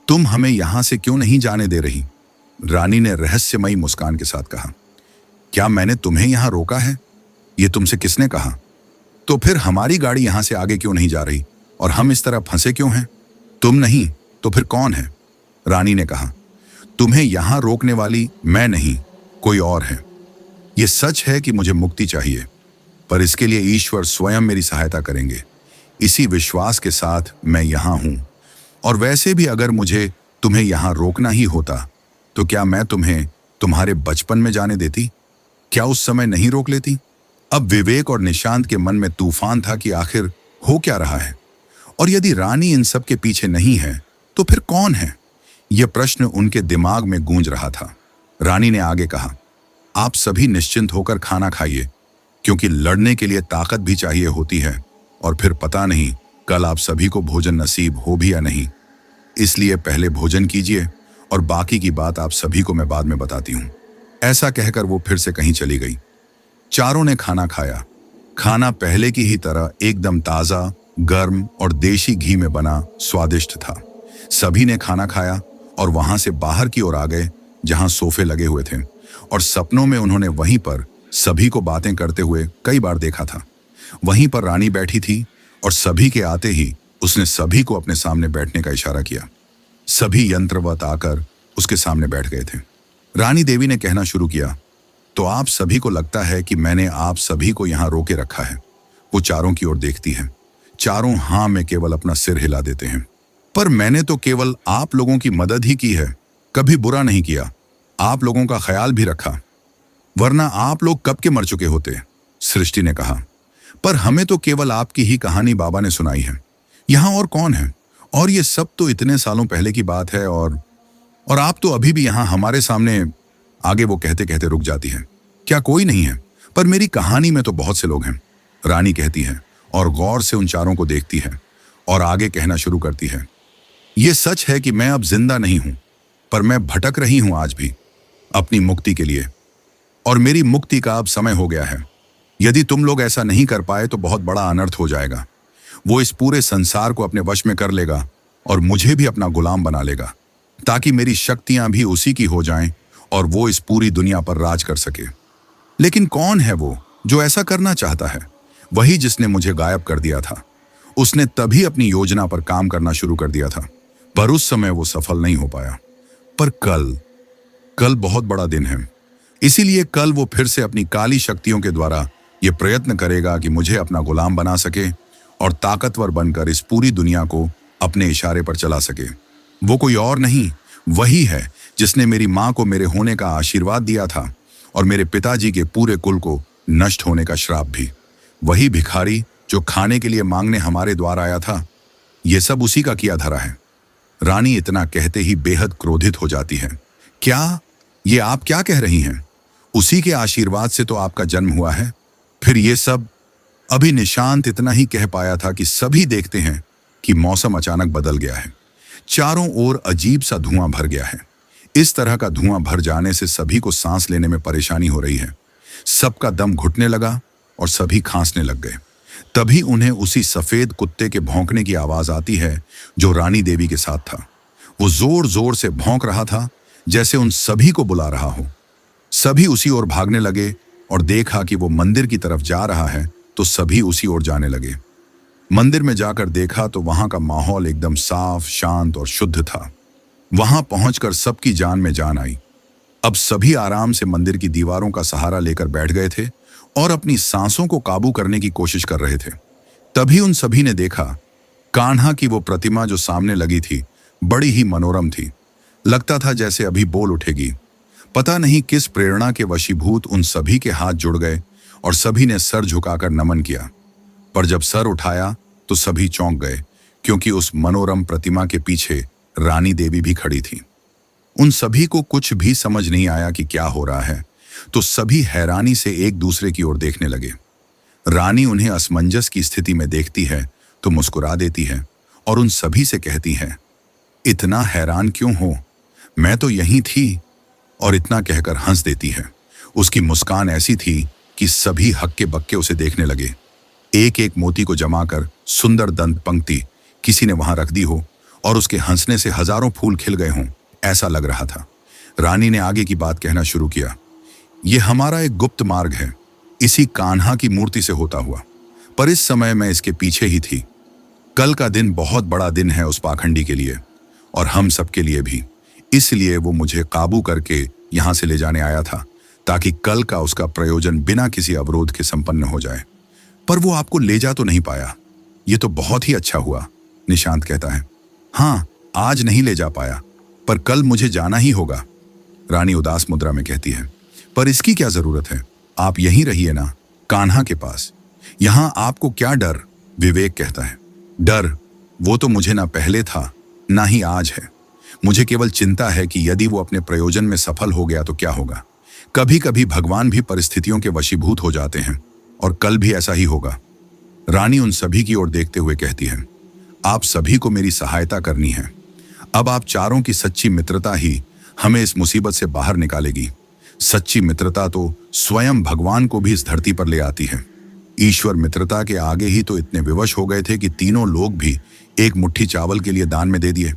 तुम हमें यहां से क्यों नहीं जाने दे रही? रानी ने रहस्यमयी मुस्कान के साथ कहा। क्या मैंने तुम्हें यहां रोका है? ये तुमसे किसने कहा? तो फिर हमारी गाड़ी यहां से आगे क्यों नहीं जा रही और हम इस तरह फंसे क्यों हैं? तुम नहीं तो फिर कौन है? रानी ने कहा। तुम्हें यहां रोकने वाली मैं नहीं, कोई और है। यह सच है कि मुझे मुक्ति चाहिए, पर इसके लिए ईश्वर स्वयं मेरी सहायता करेंगे। इसी विश्वास के साथ मैं यहां हूं। और वैसे भी अगर मुझे तुम्हें यहां रोकना ही होता तो क्या मैं तुम्हें तुम्हारे बचपन में जाने देती? क्या उस समय नहीं रोक लेती? अब विवेक और निशांत के मन में तूफान था कि आखिर हो क्या रहा है, और यदि रानी इन सब के पीछे नहीं है तो फिर कौन है? यह प्रश्न उनके दिमाग में गूंज रहा था। रानी ने आगे कहा, आप सभी निश्चिंत होकर खाना खाइए, क्योंकि लड़ने के लिए ताकत भी चाहिए होती है, और फिर पता नहीं कल आप सभी को भोजन नसीब हो भी या नहीं। इसलिए पहले भोजन कीजिए और बाकी की बात आप सभी को मैं बाद में बताती हूँ। ऐसा कहकर वो फिर से कहीं चली गई। चारों ने खाना खाया। खाना पहले की ही तरह एकदम ताज़ा, गर्म और देशी घी में बना स्वादिष्ट था। सभी ने खाना खाया और वहां से बाहर की ओर आ गए, जहां सोफे लगे हुए थे, और सपनों में उन्होंने वहीं पर सभी को बातें करते हुए कई बार देखा था। वहीं पर रानी बैठी थी और सभी के आते ही उसने सभी को अपने सामने बैठने का इशारा किया। सभी यंत्रवत आकर उसके सामने बैठ गए थे। रानी देवी ने कहना शुरू किया, तो आप सभी को लगता है कि मैंने आप सभी को यहां रोके रखा है? वो चारों की ओर देखती है। चारों हाँ में केवल अपना सिर हिला देते हैं। पर मैंने तो केवल आप लोगों की मदद ही की है, कभी बुरा नहीं किया। आप लोगों का ख्याल भी रखा, वरना आप लोग कब के मर चुके होते, सृष्टि ने कहा। पर हमें तो केवल आपकी ही कहानी बाबा ने सुनाई है। यहां और कौन है? और ये सब तो इतने सालों पहले की बात है, और आप तो अभी भी यहां हमारे सामने। आगे वो कहते कहते रुक जाती है। क्या कोई नहीं है? पर मेरी कहानी में तो बहुत से लोग हैं, रानी कहती है और गौर से उन चारों को देखती है और आगे कहना शुरू करती है। ये सच है कि मैं अब जिंदा नहीं हूं, पर मैं भटक रही हूं आज भी अपनी मुक्ति के लिए, और मेरी मुक्ति का अब समय हो गया है। यदि तुम लोग ऐसा नहीं कर पाए तो बहुत बड़ा अनर्थ हो जाएगा। वो इस पूरे संसार को अपने वश में कर लेगा और मुझे भी अपना गुलाम बना लेगा, ताकि मेरी शक्तियां भी उसी की हो जाएं और वो इस पूरी दुनिया पर राज कर सके। लेकिन कौन है वो जो ऐसा करना चाहता है? वही जिसने मुझे गायब कर दिया था। उसने तभी अपनी योजना पर काम करना शुरू कर दिया था, पर उस समय वो सफल नहीं हो पाया। पर कल बहुत बड़ा दिन है, इसीलिए कल वो फिर से अपनी काली शक्तियों के द्वारा ये प्रयत्न करेगा कि मुझे अपना गुलाम बना सके और ताकतवर बनकर इस पूरी दुनिया को अपने इशारे पर चला सके। वो कोई और नहीं, वही है जिसने मेरी माँ को मेरे होने का आशीर्वाद दिया था और मेरे पिताजी के पूरे कुल को नष्ट होने का श्राप भी। वही भिखारी जो खाने के लिए मांगने हमारे द्वार आया था, ये सब उसी का किया धरा है। रानी इतना कहते ही बेहद क्रोधित हो जाती है। क्या ये आप क्या कह रही हैं? उसी के आशीर्वाद से तो आपका जन्म हुआ है, फिर ये सब? अभी निशांत इतना ही कह पाया था कि सभी देखते हैं कि मौसम अचानक बदल गया है। चारों ओर अजीब सा धुआं भर गया है। इस तरह का धुआं भर जाने से सभी को सांस लेने में परेशानी हो रही है। सबका दम घुटने लगा और सभी खांसने लग गए। तभी उन्हें उसी सफेद कुत्ते के भौंकने की आवाज आती है जो रानी देवी के साथ था। वो जोर जोर से भौंक रहा था, जैसे उन सभी को बुला रहा हो। सभी उसी ओर भागने लगे और देखा कि वो मंदिर की तरफ जा रहा है, तो सभी उसी ओर जाने लगे। मंदिर में जाकर देखा तो वहां का माहौल एकदम साफ, शांत और शुद्ध था। वहां पहुंचकर सबकी जान में जान आई। अब सभी आराम से मंदिर की दीवारों का सहारा लेकर बैठ गए थे और अपनी सांसों को काबू करने की कोशिश कर रहे थे। तभी उन सभी ने देखा कान्हा की वो प्रतिमा जो सामने लगी थी, बड़ी ही मनोरम थी। लगता था जैसे अभी बोल उठेगी। पता नहीं किस प्रेरणा के वशीभूत उन सभी के हाथ जुड़ गए और सभी ने सर झुकाकर नमन किया। पर जब सर उठाया तो सभी चौंक गए, क्योंकि उस मनोरम प्रतिमा के पीछे रानी देवी भी खड़ी थी। उन सभी को कुछ भी समझ नहीं आया कि क्या हो रहा है, तो सभी हैरानी से एक दूसरे की ओर देखने लगे। रानी उन्हें असमंजस की स्थिति में देखती है तो मुस्कुरा देती है और उन सभी से कहती है, इतना हैरान क्यों हो, मैं तो यहीं थी, और इतना कहकर हंस देती है। उसकी मुस्कान ऐसी थी कि सभी हक्के बक्के उसे देखने लगे। एक एक मोती को जमाकर सुंदर दंत पंक्ति किसी ने वहां रख दी हो और उसके हंसने से हजारों फूल खिल गए हों, ऐसा लग रहा था। रानी ने आगे की बात कहना शुरू किया। ये हमारा एक गुप्त मार्ग है, इसी कान्हा की मूर्ति से होता हुआ, पर इस समय मैं इसके पीछे ही थी। कल का दिन बहुत बड़ा दिन है उस पाखंडी के लिए और हम सबके लिए भी, इसलिए वो मुझे काबू करके यहां से ले जाने आया था, ताकि कल का उसका प्रयोजन बिना किसी अवरोध के संपन्न हो जाए। पर वो आपको ले जा तो नहीं पाया, ये तो बहुत ही अच्छा हुआ, निशांत कहता है। हाँ, आज नहीं ले जा पाया, पर कल मुझे जाना ही होगा, रानी उदास मुद्रा में कहती है। पर इसकी क्या जरूरत है, आप यहीं रहिए ना, कान्हा के पास। यहां आपको क्या डर, विवेक कहता है। डर वो तो मुझे ना पहले था ना ही आज है। मुझे केवल चिंता है कि यदि वो अपने प्रयोजन में सफल हो गया तो क्या होगा। कभी कभी भगवान भी परिस्थितियों के वशीभूत हो जाते हैं और कल भी ऐसा ही होगा। रानी उन सभी की ओर देखते हुए कहती है, आप सभी को मेरी सहायता करनी है। अब आप चारों की सच्ची मित्रता ही हमें इस मुसीबत से बाहर निकालेगी। सच्ची मित्रता तो स्वयं भगवान को भी इस धरती पर ले आती है। ईश्वर मित्रता के आगे ही तो इतने विवश हो गए थे कि तीनों लोग भी एक मुट्ठी चावल के लिए दान में दे दिए।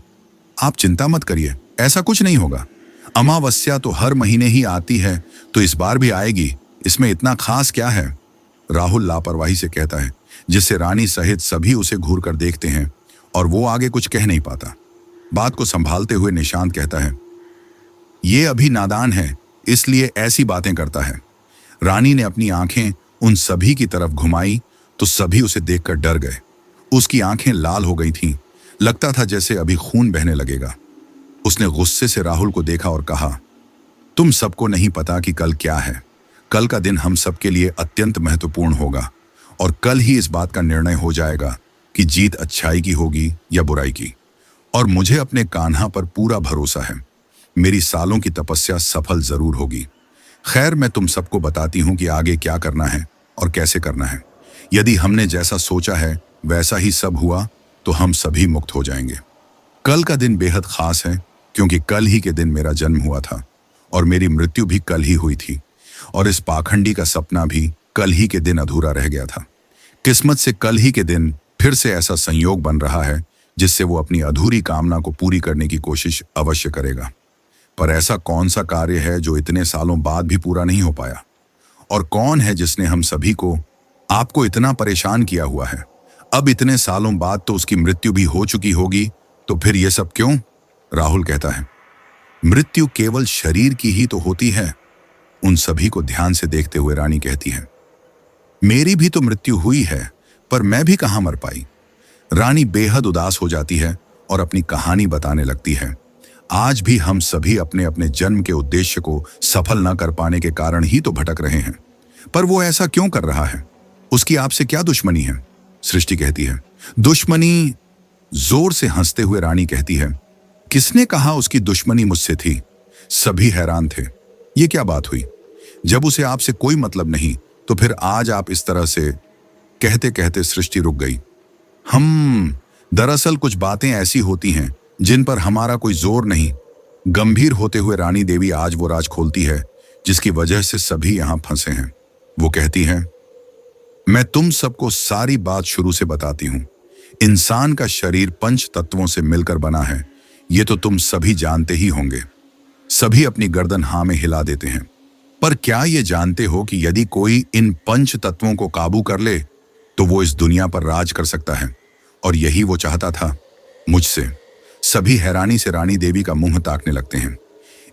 आप चिंता मत करिए, ऐसा कुछ नहीं होगा। अमावस्या तो हर महीने ही आती है, तो इस बार भी आएगी, इसमें इतना खास क्या है, राहुल लापरवाही से कहता है, जिससे रानी सहित सभी उसे घूर कर देखते हैं और वो आगे कुछ कह नहीं पाता। बात को संभालते हुए निशांत कहता है, ये अभी नादान है, इसलिए ऐसी बातें करता है। रानी ने अपनी आंखें उन सभी की तरफ घुमाई तो सभी उसे देखकर डर गए। उसकी आंखें लाल हो गई थीं, लगता था जैसे अभी खून बहने लगेगा। उसने गुस्से से राहुल को देखा और कहा, तुम सबको नहीं पता कि कल क्या है। कल का दिन हम सबके लिए अत्यंत महत्वपूर्ण होगा और कल ही इस बात का निर्णय हो जाएगा कि जीत अच्छाई की होगी या बुराई की। और मुझे अपने कान्हा पर पूरा भरोसा है, मेरी सालों की तपस्या सफल जरूर होगी। खैर, मैं तुम सबको बताती हूं कि आगे क्या करना है और कैसे करना है। यदि हमने जैसा सोचा है वैसा ही सब हुआ तो हम सभी मुक्त हो जाएंगे। कल का दिन बेहद खास है, क्योंकि कल ही के दिन मेरा जन्म हुआ था और मेरी मृत्यु भी कल ही हुई थी, और इस पाखंडी का सपना भी कल ही के दिन अधूरा रह गया था। किस्मत से कल ही के दिन फिर से ऐसा संयोग बन रहा है जिससे वो अपनी अधूरी कामना को पूरी करने की कोशिश अवश्य करेगा। पर ऐसा कौन सा कार्य है जो इतने सालों बाद भी पूरा नहीं हो पाया? और कौन है जिसने हम सभी को, आपको इतना परेशान किया हुआ है? अब इतने सालों बाद तो उसकी मृत्यु भी हो चुकी होगी, तो फिर ये सब क्यों? राहुल कहता है, मृत्यु केवल शरीर की ही तो होती है। उन सभी को ध्यान से देखते हुए रानी कहती है, मेरी भी तो मृत्यु हुई है, पर मैं भी कहाँ मर पाई। रानी बेहद उदास हो जाती है और अपनी कहानी बताने लगती है। आज भी हम सभी अपने अपने जन्म के उद्देश्य को सफल न कर पाने के कारण ही तो भटक रहे हैं। पर वो ऐसा क्यों कर रहा है? उसकी आपसे क्या दुश्मनी है? सृष्टि कहती है, दुश्मनी। जोर से हंसते हुए रानी कहती है, किसने कहा उसकी दुश्मनी मुझसे थी? सभी हैरान थे। ये क्या बात हुई? जब उसे आपसे कोई मतलब नहीं, तो फिर आज आप इस तरह से? कहते कहते सृष्टि रुक गई। दरअसल कुछ बातें ऐसी होती हैं जिन पर हमारा कोई जोर नहीं। गंभीर होते हुए रानी देवी आज वो राज खोलती है जिसकी वजह से सभी यहां फंसे हैं। वो कहती है, मैं तुम सबको सारी बात शुरू से बताती हूं। इंसान का शरीर पंच तत्वों से मिलकर बना है, ये तो तुम सभी जानते ही होंगे। सभी अपनी गर्दन हाँ में हिला देते हैं। पर क्या ये जानते हो कि यदि कोई इन पंच तत्वों को काबू कर ले तो वो इस दुनिया पर राज कर सकता है? और यही वो चाहता था मुझसे। सभी हैरानी से रानी देवी का मुंह ताकने लगते हैं।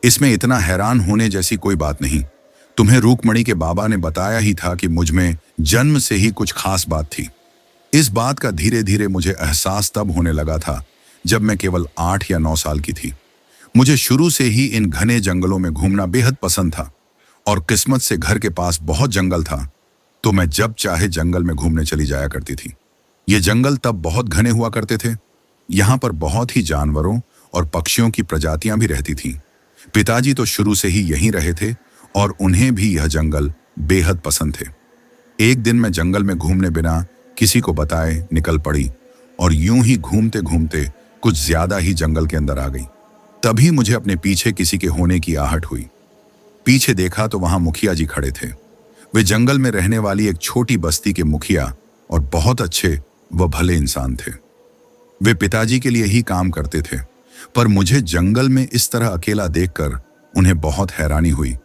इसमें इतना हैरान होने जैसी कोई बात नहीं। तुम्हें रूकमणि के बाबा ने बताया ही था कि मुझ में जन्म से ही कुछ खास बात थी। इस बात का धीरे धीरे मुझे एहसास तब होने लगा था जब मैं केवल 8 या 9 साल की थी। मुझे शुरू से ही इन घने जंगलों में घूमना बेहद पसंद था और किस्मत से घर के पास बहुत जंगल था, तो मैं जब चाहे जंगल में घूमने चली जाया करती थी। ये जंगल तब बहुत घने हुआ करते थे। यहाँ पर बहुत ही जानवरों और पक्षियों की प्रजातियां भी रहती थीं। पिताजी तो शुरू से ही यहीं रहे थे और उन्हें भी यह जंगल बेहद पसंद थे। एक दिन मैं जंगल में घूमने बिना किसी को बताए निकल पड़ी और यूं ही घूमते घूमते कुछ ज्यादा ही जंगल के अंदर आ गई। तभी मुझे अपने पीछे किसी के होने की आहट हुई। पीछे देखा तो वहां मुखिया जी खड़े थे। वे जंगल में रहने वाली एक छोटी बस्ती के मुखिया और बहुत अच्छे व भले इंसान थे। वे पिताजी के लिए ही काम करते थे, पर मुझे जंगल में इस तरह अकेला देखकर उन्हें बहुत हैरानी हुई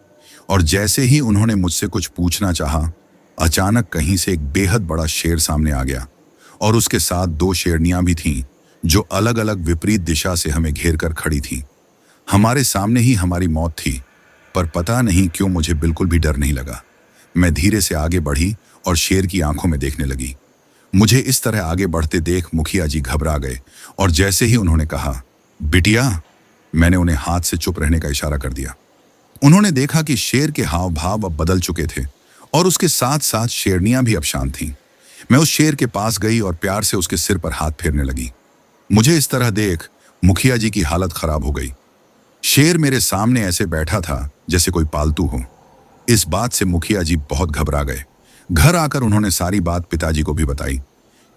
और जैसे ही उन्होंने मुझसे कुछ पूछना चाहा, अचानक कहीं से एक बेहद बड़ा शेर सामने आ गया और उसके साथ 2 शेरनियां भी थीं जो अलग अलग विपरीत दिशा से हमें घेर कर खड़ी थीं। हमारे सामने ही हमारी मौत थी, पर पता नहीं क्यों मुझे बिल्कुल भी डर नहीं लगा। मैं धीरे से आगे बढ़ी और शेर की आंखों में देखने लगी। मुझे इस तरह आगे बढ़ते देख मुखिया जी घबरा गए और जैसे ही उन्होंने कहा, बिटिया, मैंने उन्हें हाथ से चुप रहने का इशारा कर दिया। उन्होंने देखा कि शेर के हाव भाव अब बदल चुके थे और उसके साथ साथ शेरनियां भी अब शांत थीं। मैं उस शेर के पास गई और प्यार से उसके सिर पर हाथ फेरने लगी। मुझे इस तरह देख मुखिया जी की हालत खराब हो गई। शेर मेरे सामने ऐसे बैठा था जैसे कोई पालतू हो। इस बात से मुखिया जी बहुत घबरा गए। घर आकर उन्होंने सारी बात पिताजी को भी बताई,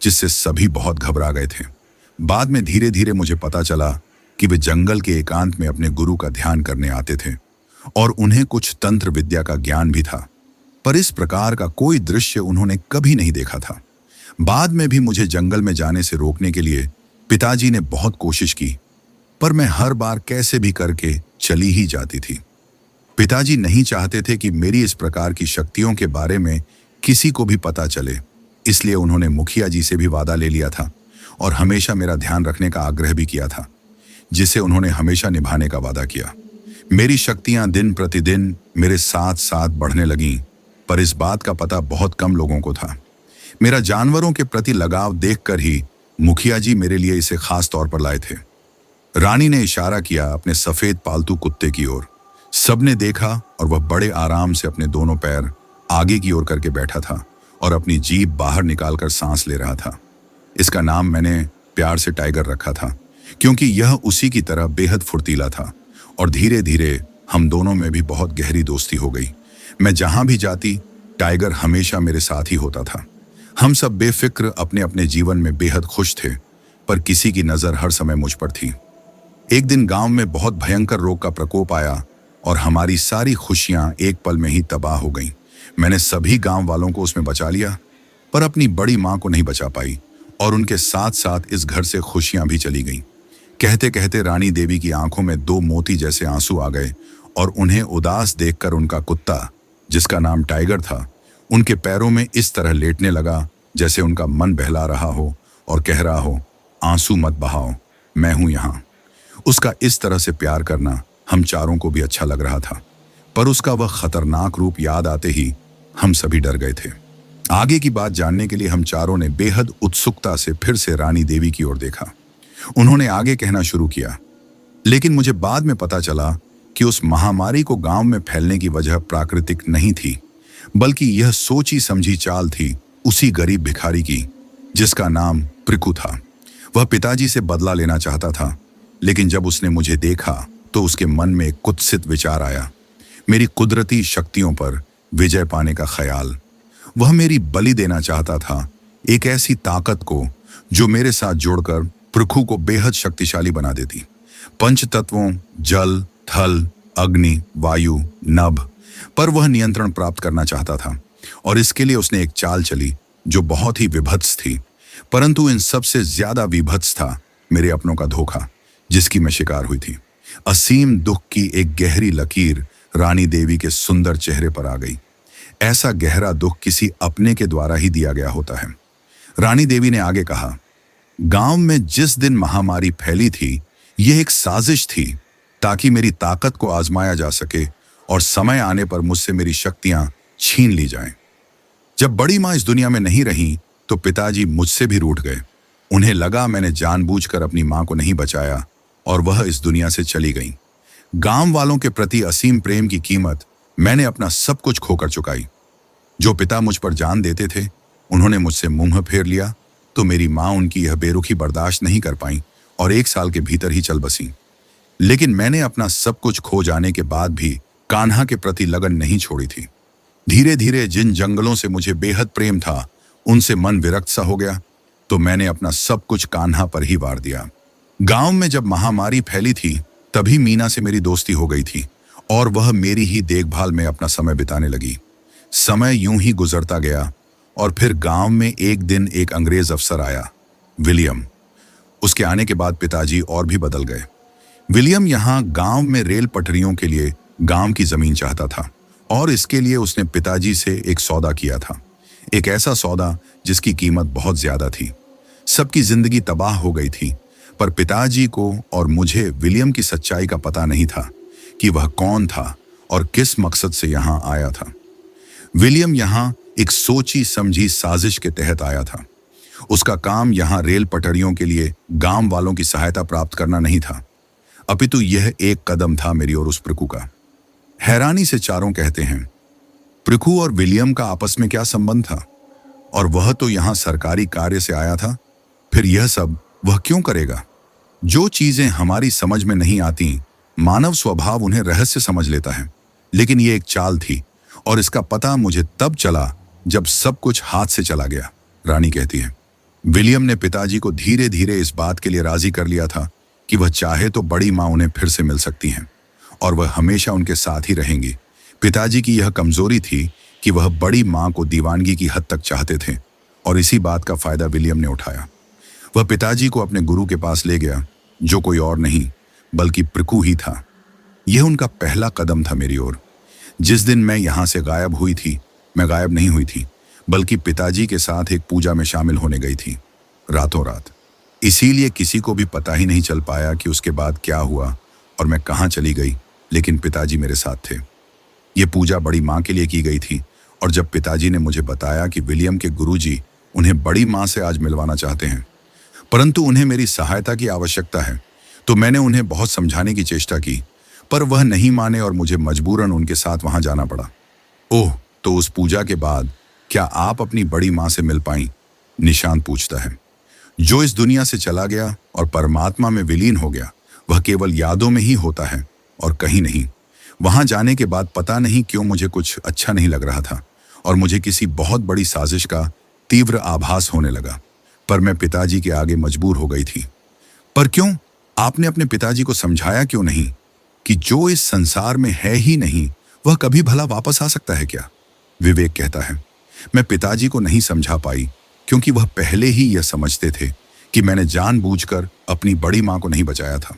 जिससे सभी बहुत घबरा गए थे। बाद में धीरे धीरे मुझे पता चला कि वे जंगल के एकांत में अपने गुरु का ध्यान करने आते थे और उन्हें कुछ तंत्र विद्या का ज्ञान भी था, पर इस प्रकार का कोई दृश्य उन्होंने कभी नहीं देखा था। बाद में भी मुझे जंगल में जाने से रोकने के लिए पिताजी ने बहुत कोशिश की, पर मैं हर बार कैसे भी करके चली ही जाती थी। पिताजी नहीं चाहते थे कि मेरी इस प्रकार की शक्तियों के बारे में किसी को भी पता चले, इसलिए उन्होंने मुखिया जी से भी वादा ले लिया था और हमेशा मेरा ध्यान रखने का आग्रह भी किया था, जिसे उन्होंने हमेशा निभाने का वादा किया। मेरी शक्तियां दिन प्रतिदिन मेरे साथ साथ बढ़ने लगीं, पर इस बात का पता बहुत कम लोगों को था। मेरा जानवरों के प्रति लगाव देखकर ही मुखिया जी मेरे लिए इसे खास तौर पर लाए थे। रानी ने इशारा किया अपने सफेद पालतू कुत्ते की ओर। सबने देखा और वह बड़े आराम से अपने दोनों पैर आगे की ओर करके बैठा था और अपनी जीभ बाहर निकालकर सांस ले रहा था। इसका नाम मैंने प्यार से टाइगर रखा था, क्योंकि यह उसी की तरह बेहद फुर्तीला था और धीरे धीरे हम दोनों में भी बहुत गहरी दोस्ती हो गई। मैं जहां भी जाती, टाइगर हमेशा मेरे साथ ही होता था। हम सब बेफिक्र अपने अपने जीवन में बेहद खुश थे, पर किसी की नजर हर समय मुझ पर थी। एक दिन गांव में बहुत भयंकर रोग का प्रकोप आया और हमारी सारी खुशियां एक पल में ही तबाह हो गईं। मैंने सभी गांव वालों को उसमें बचा लिया, पर अपनी बड़ी मां को नहीं बचा पाई और उनके साथ साथ इस घर से खुशियां भी चली गईं। कहते कहते रानी देवी की आंखों में 2 मोती जैसे आंसू आ गए और उन्हें उदास देखकर उनका कुत्ता, जिसका नाम टाइगर था, उनके पैरों में इस तरह लेटने लगा जैसे उनका मन बहला रहा हो और कह रहा हो, आंसू मत बहाओ, मैं हूं यहां। उसका इस तरह से प्यार करना हम चारों को भी अच्छा लग रहा था, पर उसका वह खतरनाक रूप याद आते ही हम सभी डर गए थे। आगे की बात जानने के लिए हम चारों ने बेहद उत्सुकता से फिर से रानी देवी की ओर देखा। उन्होंने आगे कहना शुरू किया, लेकिन मुझे बाद में पता चला कि उस महामारी को गांव में फैलने की वजह प्राकृतिक नहीं थी, बल्कि यह सोची समझी चाल थी उसी गरीब भिखारी की, जिसका नाम पृकु था। वह पिताजी से बदला लेना चाहता था, लेकिन जब उसने मुझे देखा तो उसके मन में एक कुत्सित विचार आया, मेरी कुदरती शक्तियों पर विजय पाने का ख्याल। वह मेरी बलि देना चाहता था, एक ऐसी ताकत को जो मेरे साथ जोड़कर पृथु को बेहद शक्तिशाली बना देती। पंच तत्वों जल, थल, अग्नि, वायु, नभ पर वह नियंत्रण प्राप्त करना चाहता था, और इसके लिए उसने एक चाल चली जो बहुत ही विभत्स थी। परंतु इन सबसे ज्यादा विभत्स था मेरे अपनों का धोखा, जिसकी मैं शिकार हुई थी। असीम दुख की एक गहरी लकीर रानी देवी के सुंदर चेहरे पर आ गई। ऐसा गहरा दुख किसी अपने के द्वारा ही दिया गया होता है। रानी देवी ने आगे कहा, गांव में जिस दिन महामारी फैली थी, यह एक साजिश थी ताकि मेरी ताकत को आजमाया जा सके और समय आने पर मुझसे मेरी शक्तियां छीन ली जाएं। जब बड़ी मां इस दुनिया में नहीं रही तो पिताजी मुझसे भी रूठ गए। उन्हें लगा मैंने जानबूझकर अपनी मां को नहीं बचाया और वह इस दुनिया से चली गई। गांव वालों के प्रति असीम प्रेम की कीमत मैंने अपना सब कुछ खोकर चुकाई। जो पिता मुझ पर जान देते थे, उन्होंने मुझसे मुंह फेर लिया तो मेरी मां उनकी यह बेरुखी बर्दाश्त नहीं कर पाई और 1 साल के भीतर ही चल बसी। लेकिन मैंने अपना सब कुछ खो जाने के बाद भी कान्हा के प्रति लगन नहीं छोड़ी थी। धीरे धीरे जिन जंगलों से मुझे बेहद प्रेम था, उनसे मन विरक्त सा हो गया, तो मैंने अपना सब कुछ कान्हा पर ही वार दिया। गांव में जब महामारी फैली थी, तभी मीना से मेरी दोस्ती हो गई थी और वह मेरी ही देखभाल में अपना समय बिताने लगी। समय यूं ही गुजरता गया और फिर गांव में एक दिन एक अंग्रेज अफसर आया, विलियम। उसके आने के बाद पिताजी और भी बदल गए। विलियम यहाँ गांव में रेल पटरियों के लिए गांव की जमीन चाहता था और इसके लिए उसने पिताजी से एक सौदा किया था, एक ऐसा सौदा जिसकी कीमत बहुत ज्यादा थी। सबकी जिंदगी तबाह हो गई थी, पर पिताजी को और मुझे विलियम की सच्चाई का पता नहीं था कि वह कौन था और किस मकसद से यहाँ आया था। विलियम यहाँ एक सोची समझी साजिश के तहत आया था। उसका काम यहाँ रेल पटरियों के लिए गांव वालों की सहायता प्राप्त करना नहीं था, अपितु यह एक कदम था मेरी और उस पृकु का। हैरानी से चारों कहते हैं, पृकु और विलियम का आपस में क्या संबंध था? और वह तो यहाँ सरकारी कार्य से आया था, फिर यह सब वह क्यों करेगा? जो चीजें हमारी समझ में नहीं आती, मानव स्वभाव उन्हें रहस्य समझ लेता है, लेकिन यह एक चाल थी और इसका पता मुझे तब चला जब सब कुछ हाथ से चला गया। रानी कहती है, विलियम ने पिताजी को धीरे धीरे इस बात के लिए राजी कर लिया था कि वह चाहे तो बड़ी मां उन्हें फिर से मिल सकती हैं और वह हमेशा उनके साथ ही रहेंगी। पिताजी की यह कमजोरी थी कि वह बड़ी मां को दीवानगी की हद तक चाहते थे और इसी बात का फायदा विलियम ने उठाया। वह पिताजी को अपने गुरु के पास ले गया, जो कोई और नहीं बल्कि पृकु ही था। यह उनका पहला कदम था मेरी ओर। जिस दिन मैं यहाँ से गायब हुई थी, मैं गायब नहीं हुई थी, बल्कि पिताजी के साथ एक पूजा में शामिल होने गई थी, रातों रात। इसीलिए किसी को भी पता ही नहीं चल पाया कि उसके बाद क्या हुआ और मैं कहाँ चली गई, लेकिन पिताजी मेरे साथ थे। ये पूजा बड़ी माँ के लिए की गई थी और जब पिताजी ने मुझे बताया कि विलियम के गुरुजी उन्हें बड़ी माँ से आज मिलवाना चाहते हैं, परंतु उन्हें मेरी सहायता की आवश्यकता है, तो मैंने उन्हें बहुत समझाने की चेष्टा की, पर वह नहीं माने और मुझे मजबूरन उनके साथ वहां जाना पड़ा। ओह, तो उस पूजा के बाद क्या आप अपनी बड़ी माँ से मिल पाई? निशांत पूछता है। जो इस दुनिया से चला गया और परमात्मा में विलीन हो गया, वह केवल यादों में ही होता है और कहीं नहीं। वहां जाने के बाद पता नहीं क्यों मुझे कुछ अच्छा नहीं लग रहा था और मुझे किसी बहुत बड़ी साजिश का तीव्र आभास होने लगा, पर मैं पिताजी के आगे मजबूर हो गई थी। पर क्यों? आपने अपने पिताजी को समझाया क्यों नहीं कि जो इस संसार में है ही नहीं, वह कभी भला वापस आ सकता है क्या? विवेक कहता है, मैं पिताजी को नहीं समझा पाई क्योंकि वह पहले ही यह समझते थे कि मैंने जानबूझकर अपनी बड़ी मां को नहीं बचाया था।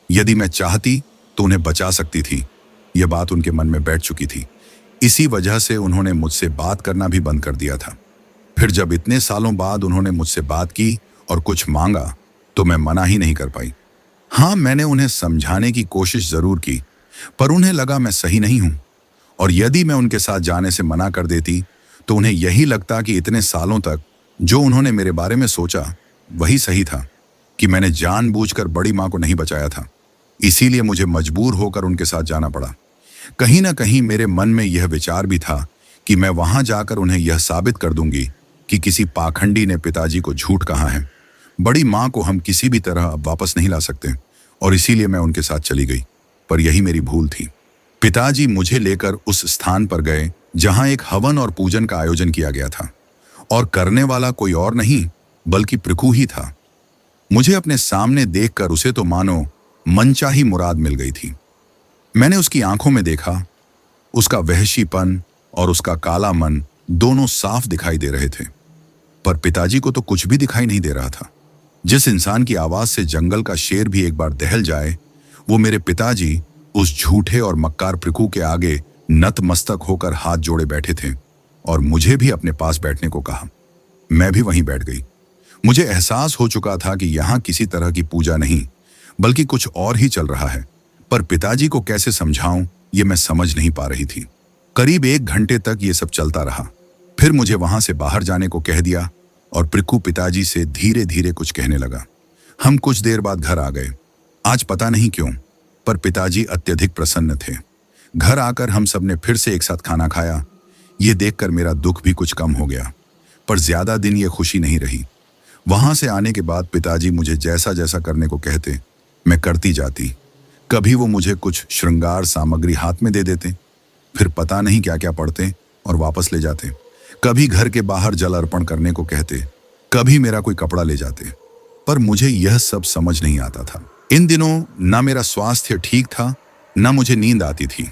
यदि मैं चाहती तो उन्हें बचा सकती थी। यह बात उनके मन में बैठ चुकी थी। इसी वजह से उन्होंने मुझसे बात करना भी बंद कर दिया था। फिर जब इतने सालों बाद उन्होंने मुझसे बात की और कुछ मांगा, तो मैं मना ही नहीं कर पाई। हाँ, मैंने उन्हें समझाने की कोशिश जरूर की, पर उन्हें लगा मैं सही नहीं हूं और यदि मैं उनके साथ जाने से मना कर देती तो उन्हें यही लगता कि इतने सालों तक जो उन्होंने मेरे बारे में सोचा वही सही था, कि मैंने जानबूझकर बड़ी माँ को नहीं बचाया था। इसीलिए मुझे मजबूर होकर उनके साथ जाना पड़ा। कहीं ना कहीं मेरे मन में यह विचार भी था कि मैं वहां जाकर उन्हें यह साबित कर दूंगी कि किसी पाखंडी ने पिताजी को झूठ कहा है। बड़ी माँ को हम किसी भी तरह अब वापस नहीं ला सकते, और इसीलिए मैं उनके साथ चली गई। पर यही मेरी भूल थी। पिताजी मुझे लेकर उस स्थान पर गए जहां एक हवन और पूजन का आयोजन किया गया था, और करने वाला कोई और नहीं बल्कि पृथु ही था। मुझे अपने सामने देखकर उसे तो मानो मनचाही मुराद मिल गई थी। मैंने उसकी आंखों में देखा, उसका वहशीपन और उसका काला मन दोनों साफ दिखाई दे रहे थे। पर पिताजी को तो कुछ भी दिखाई नहीं दे रहा था। जिस इंसान की आवाज से जंगल का शेर भी एक बार दहल जाए, वो मेरे पिताजी उस झूठे और मक्कार पृथु के आगे नतमस्तक होकर हाथ जोड़े बैठे थे, और मुझे भी अपने पास बैठने को कहा। मैं भी वहीं बैठ गई। मुझे एहसास हो चुका था कि यहाँ किसी तरह की पूजा नहीं बल्कि कुछ और ही चल रहा है। पर पिताजी को कैसे समझाऊं ये मैं समझ नहीं पा रही थी। करीब 1 घंटे तक ये सब चलता रहा। फिर मुझे वहां से बाहर जाने को कह दिया, और पृथु पिताजी से धीरे धीरे कुछ कहने लगा। हम कुछ देर बाद घर आ गए। आज पता नहीं क्यों, पर पिताजी अत्यधिक प्रसन्न थे। घर आकर हम सबने फिर से एक साथ खाना खाया। ये देखकर मेरा दुख भी कुछ कम हो गया। पर ज्यादा दिन ये खुशी नहीं रही। वहां से आने के बाद पिताजी मुझे जैसा जैसा करने को कहते मैं करती जाती। कभी वो मुझे कुछ श्रृंगार सामग्री हाथ में दे देते, फिर पता नहीं क्या क्या पढ़ते और वापस ले जाते। कभी घर के बाहर जल अर्पण करने को कहते, कभी मेरा कोई कपड़ा ले जाते। पर मुझे यह सब समझ नहीं आता था। इन दिनों ना मेरा स्वास्थ्य ठीक था, ना मुझे नींद आती थी।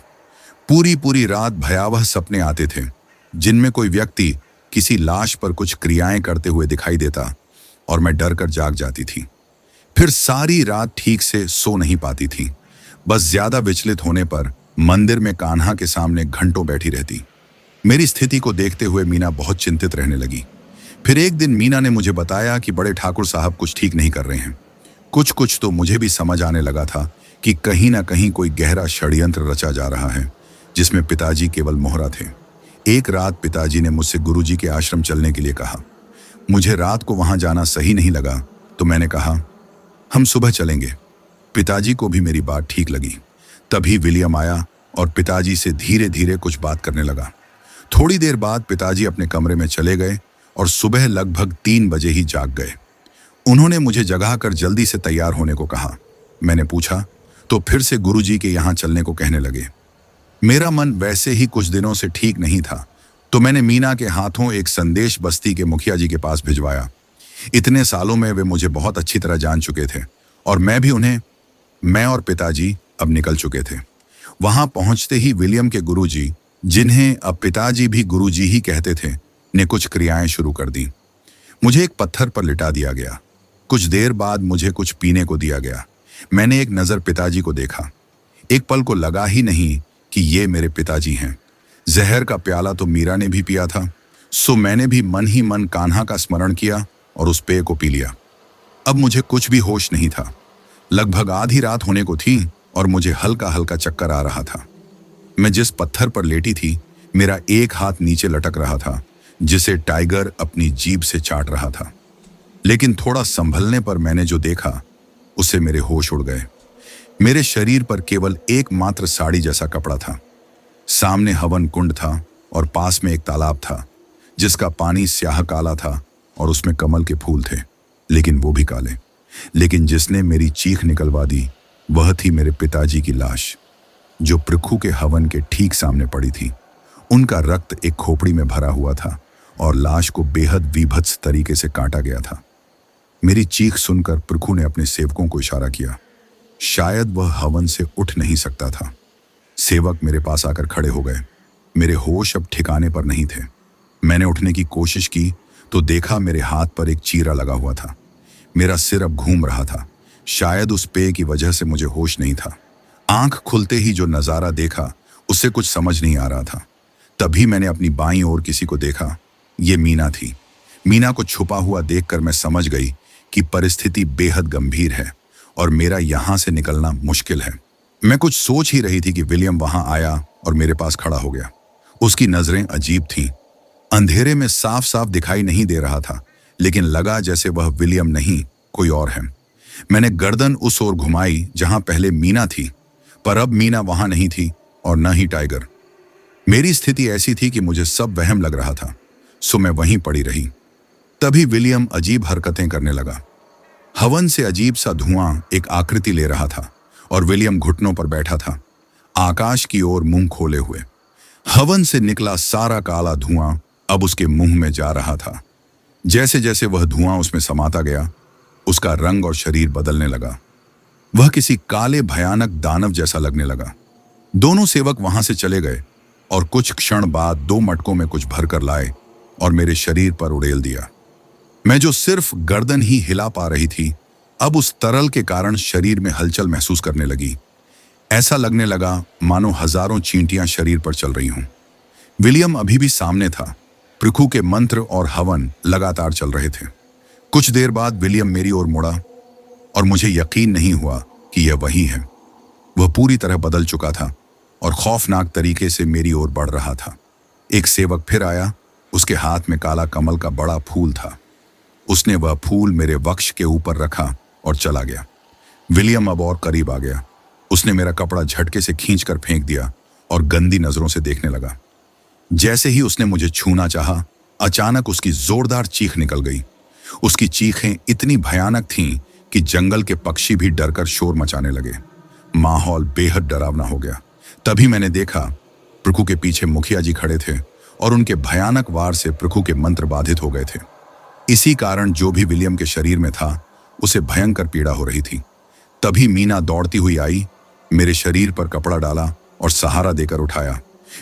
पूरी पूरी रात भयावह सपने आते थे, जिनमें कोई व्यक्ति किसी लाश पर कुछ क्रियाएं करते हुए दिखाई देता, और मैं डर कर जाग जाती थी। फिर सारी रात ठीक से सो नहीं पाती थी। बस ज्यादा विचलित होने पर मंदिर में कान्हा के सामने घंटों बैठी रहती। मेरी स्थिति को देखते हुए मीना बहुत चिंतित रहने लगी। फिर एक दिन मीना ने मुझे बताया कि बड़े ठाकुर साहब कुछ ठीक नहीं कर रहे हैं। कुछ तो मुझे भी समझ आने लगा था कि कहीं ना कहीं कोई गहरा षड्यंत्र रचा जा रहा है, जिसमें पिताजी केवल मोहरा थे। एक रात पिताजी ने मुझसे गुरुजी के आश्रम चलने के लिए कहा। मुझे रात को वहां जाना सही नहीं लगा, तो मैंने कहा हम सुबह चलेंगे। पिताजी को भी मेरी बात ठीक लगी। तभी विलियम आया और पिताजी से धीरे धीरे कुछ बात करने लगा। थोड़ी देर बाद पिताजी अपने कमरे में चले गए और सुबह लगभग 3 बजे ही जाग गए। उन्होंने मुझे जगाकर जल्दी से तैयार होने को कहा। मैंने पूछा तो फिर से गुरुजी के यहाँ चलने को कहने लगे। मेरा मन वैसे ही कुछ दिनों से ठीक नहीं था, तो मैंने मीना के हाथों एक संदेश बस्ती के मुखिया जी के पास भिजवाया। इतने सालों में वे मुझे बहुत अच्छी तरह जान चुके थे, और मैं भी उन्हें। मैं और पिताजी अब निकल चुके थे। वहां पहुंचते ही विलियम के गुरुजी, जिन्हें अब पिताजी भी गुरुजी ही कहते थे, ने कुछ क्रियाएं शुरू कर दी। मुझे एक पत्थर पर लिटा दिया गया। कुछ देर बाद मुझे कुछ पीने को दिया गया। मैंने एक नजर पिताजी को देखा। एक पल को लगा ही नहीं कि ये मेरे पिताजी हैं। जहर का प्याला तो मीरा ने भी पिया था, सो मैंने भी मन ही मन कान्हा का स्मरण किया और उस पेय को पी लिया। अब मुझे कुछ भी होश नहीं था। लगभग आधी रात होने को थी और मुझे हल्का हल्का चक्कर आ रहा था। मैं जिस पत्थर पर लेटी थी, मेरा एक हाथ नीचे लटक रहा था, जिसे टाइगर अपनी जीभ से चाट रहा था। लेकिन थोड़ा संभलने पर मैंने जो देखा, उससे मेरे होश उड़ गए। मेरे शरीर पर केवल एकमात्र साड़ी जैसा कपड़ा था। सामने हवन कुंड था और पास में एक तालाब था, जिसका पानी स्याह काला था और उसमें कमल के फूल थे, लेकिन वो भी काले। लेकिन जिसने मेरी चीख निकलवा दी, वह थी मेरे पिताजी की लाश, जो पृथु के हवन के ठीक सामने पड़ी थी। उनका रक्त एक खोपड़ी में भरा हुआ था और लाश को बेहद विभत्स तरीके से काटा गया था। मेरी चीख सुनकर पृथु ने अपने सेवकों को इशारा किया। शायद वह हवन से उठ नहीं सकता था। सेवक मेरे पास आकर खड़े हो गए। मेरे होश अब ठिकाने पर नहीं थे। मैंने उठने की कोशिश की तो देखा मेरे हाथ पर एक चीरा लगा हुआ था। मेरा सिर अब घूम रहा था। शायद उस पेय की वजह से मुझे होश नहीं था। आंख खुलते ही जो नजारा देखा, उससे कुछ समझ नहीं आ रहा था। तभी मैंने अपनी बाईं ओर किसी को देखा। ये मीना थी। मीना को छुपा हुआ देखकर मैं समझ गई कि परिस्थिति बेहद गंभीर है और मेरा यहां से निकलना मुश्किल है। मैं कुछ सोच ही रही थी कि विलियम वहां आया और मेरे पास खड़ा हो गया। उसकी नजरें अजीब थीं। अंधेरे में साफ साफ दिखाई नहीं दे रहा था, लेकिन लगा जैसे वह विलियम नहीं कोई और है। मैंने गर्दन उस ओर घुमाई जहां पहले मीना थी, पर अब मीना वहां नहीं थी और न ही टाइगर। मेरी स्थिति ऐसी थी कि मुझे सब वहम लग रहा था, सो मैं वहीं पड़ी रही। तभी विलियम अजीब हरकतें करने लगा। हवन से अजीब सा धुआं एक आकृति ले रहा था और विलियम घुटनों पर बैठा था, आकाश की ओर मुंह खोले हुए। हवन से निकला सारा काला धुआं अब उसके मुंह में जा रहा था। जैसे जैसे वह धुआं उसमें समाता गया, उसका रंग और शरीर बदलने लगा। वह किसी काले भयानक दानव जैसा लगने लगा। दोनों सेवक वहां से चले गए और कुछ क्षण बाद 2 मटकों में कुछ भरकर लाए और मेरे शरीर पर उड़ेल दिया। मैं जो सिर्फ गर्दन ही हिला पा रही थी, अब उस तरल के कारण शरीर में हलचल महसूस करने लगी। ऐसा लगने लगा मानो हजारों चींटियां शरीर पर चल रही हों। विलियम अभी भी सामने था। पृथु के मंत्र और हवन लगातार चल रहे थे। कुछ देर बाद विलियम मेरी ओर मुड़ा और मुझे यकीन नहीं हुआ कि यह वही है। वह पूरी तरह बदल चुका था और खौफनाक तरीके से मेरी ओर बढ़ रहा था। एक सेवक फिर आया, उसके हाथ में काला कमल का बड़ा फूल था। उसने वह फूल मेरे वक्ष के ऊपर रखा और चला गया। विलियम अब और करीब आ गया। उसने मेरा कपड़ा झटके से खींचकर फेंक दिया और गंदी नजरों से देखने लगा। जैसे ही उसने मुझे छूना चाहा, अचानक उसकी जोरदार चीख निकल गई। उसकी चीखें इतनी भयानक थीं कि जंगल के पक्षी भी डरकर शोर मचाने लगे। माहौल बेहद डरावना हो गया। तभी मैंने देखा पृथु के पीछे मुखिया जी खड़े थे और उनके भयानक वार से पृथु के मंत्र बाधित हो गए थे। इसी कारण जो भी विलियम के शरीर में था, उसे भयंकर पीड़ा हो रही थी। तभी मीना दौड़ती हुई आई, मेरे शरीर पर कपड़ा डाला और सहारा देकर उठाया।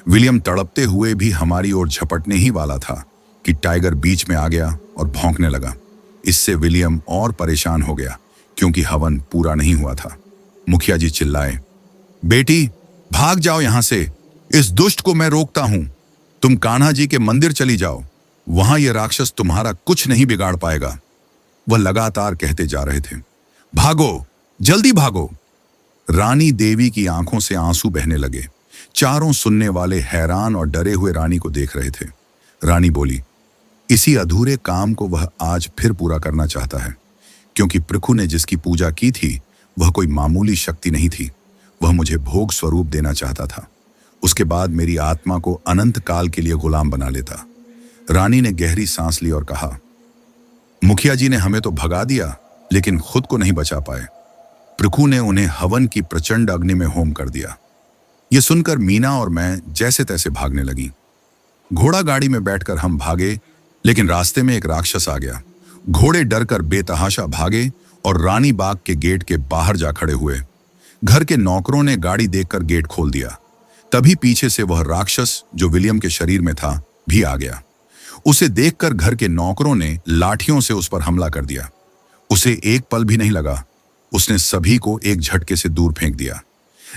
विलियम तड़पते हुए भी हमारी ओर झपटने ही वाला था कि टाइगर बीच में आ गया और भौंकने लगा। इससे विलियम और परेशान हो गया क्योंकि हवन पूरा नहीं हुआ था। मुखिया जी चिल्लाए, बेटी भाग जाओ यहां से, इस दुष्ट को मैं रोकता हूं। तुम कान्हा जी के मंदिर चली जाओ, वहां यह राक्षस तुम्हारा कुछ नहीं बिगाड़ पाएगा। वह लगातार कहते जा रहे थे, भागो, जल्दी भागो। रानी देवी की आंखों से आंसू बहने लगे। चारों सुनने वाले हैरान और डरे हुए रानी को देख रहे थे। रानी बोली, इसी अधूरे काम को वह आज फिर पूरा करना चाहता है, क्योंकि पृथु ने जिसकी पूजा की थी वह कोई मामूली शक्ति नहीं थी। वह मुझे भोग स्वरूप देना चाहता था। उसके बाद मेरी आत्मा को अनंत काल के लिए गुलाम बना लेता। रानी ने गहरी सांस ली और कहा, मुखिया जी ने हमें तो भगा दिया, लेकिन खुद को नहीं बचा पाए। पृथु ने उन्हें हवन की प्रचंड अग्नि में होम कर दिया। यह सुनकर मीना और मैं जैसे तैसे भागने लगी। घोड़ा गाड़ी में बैठकर हम भागे, लेकिन रास्ते में एक राक्षस आ गया। घोड़े डरकर बेतहाशा भागे और रानी बाग के गेट के बाहर जा खड़े हुए। घर के नौकरों ने गाड़ी देखकर गेट खोल दिया। तभी पीछे से वह राक्षस जो विलियम के शरीर में था भी आ गया। उसे देखकर घर के नौकरों ने लाठियों से उस पर हमला कर दिया। उसे एक पल भी नहीं लगा, उसने सभी को एक झटके से दूर फेंक दिया।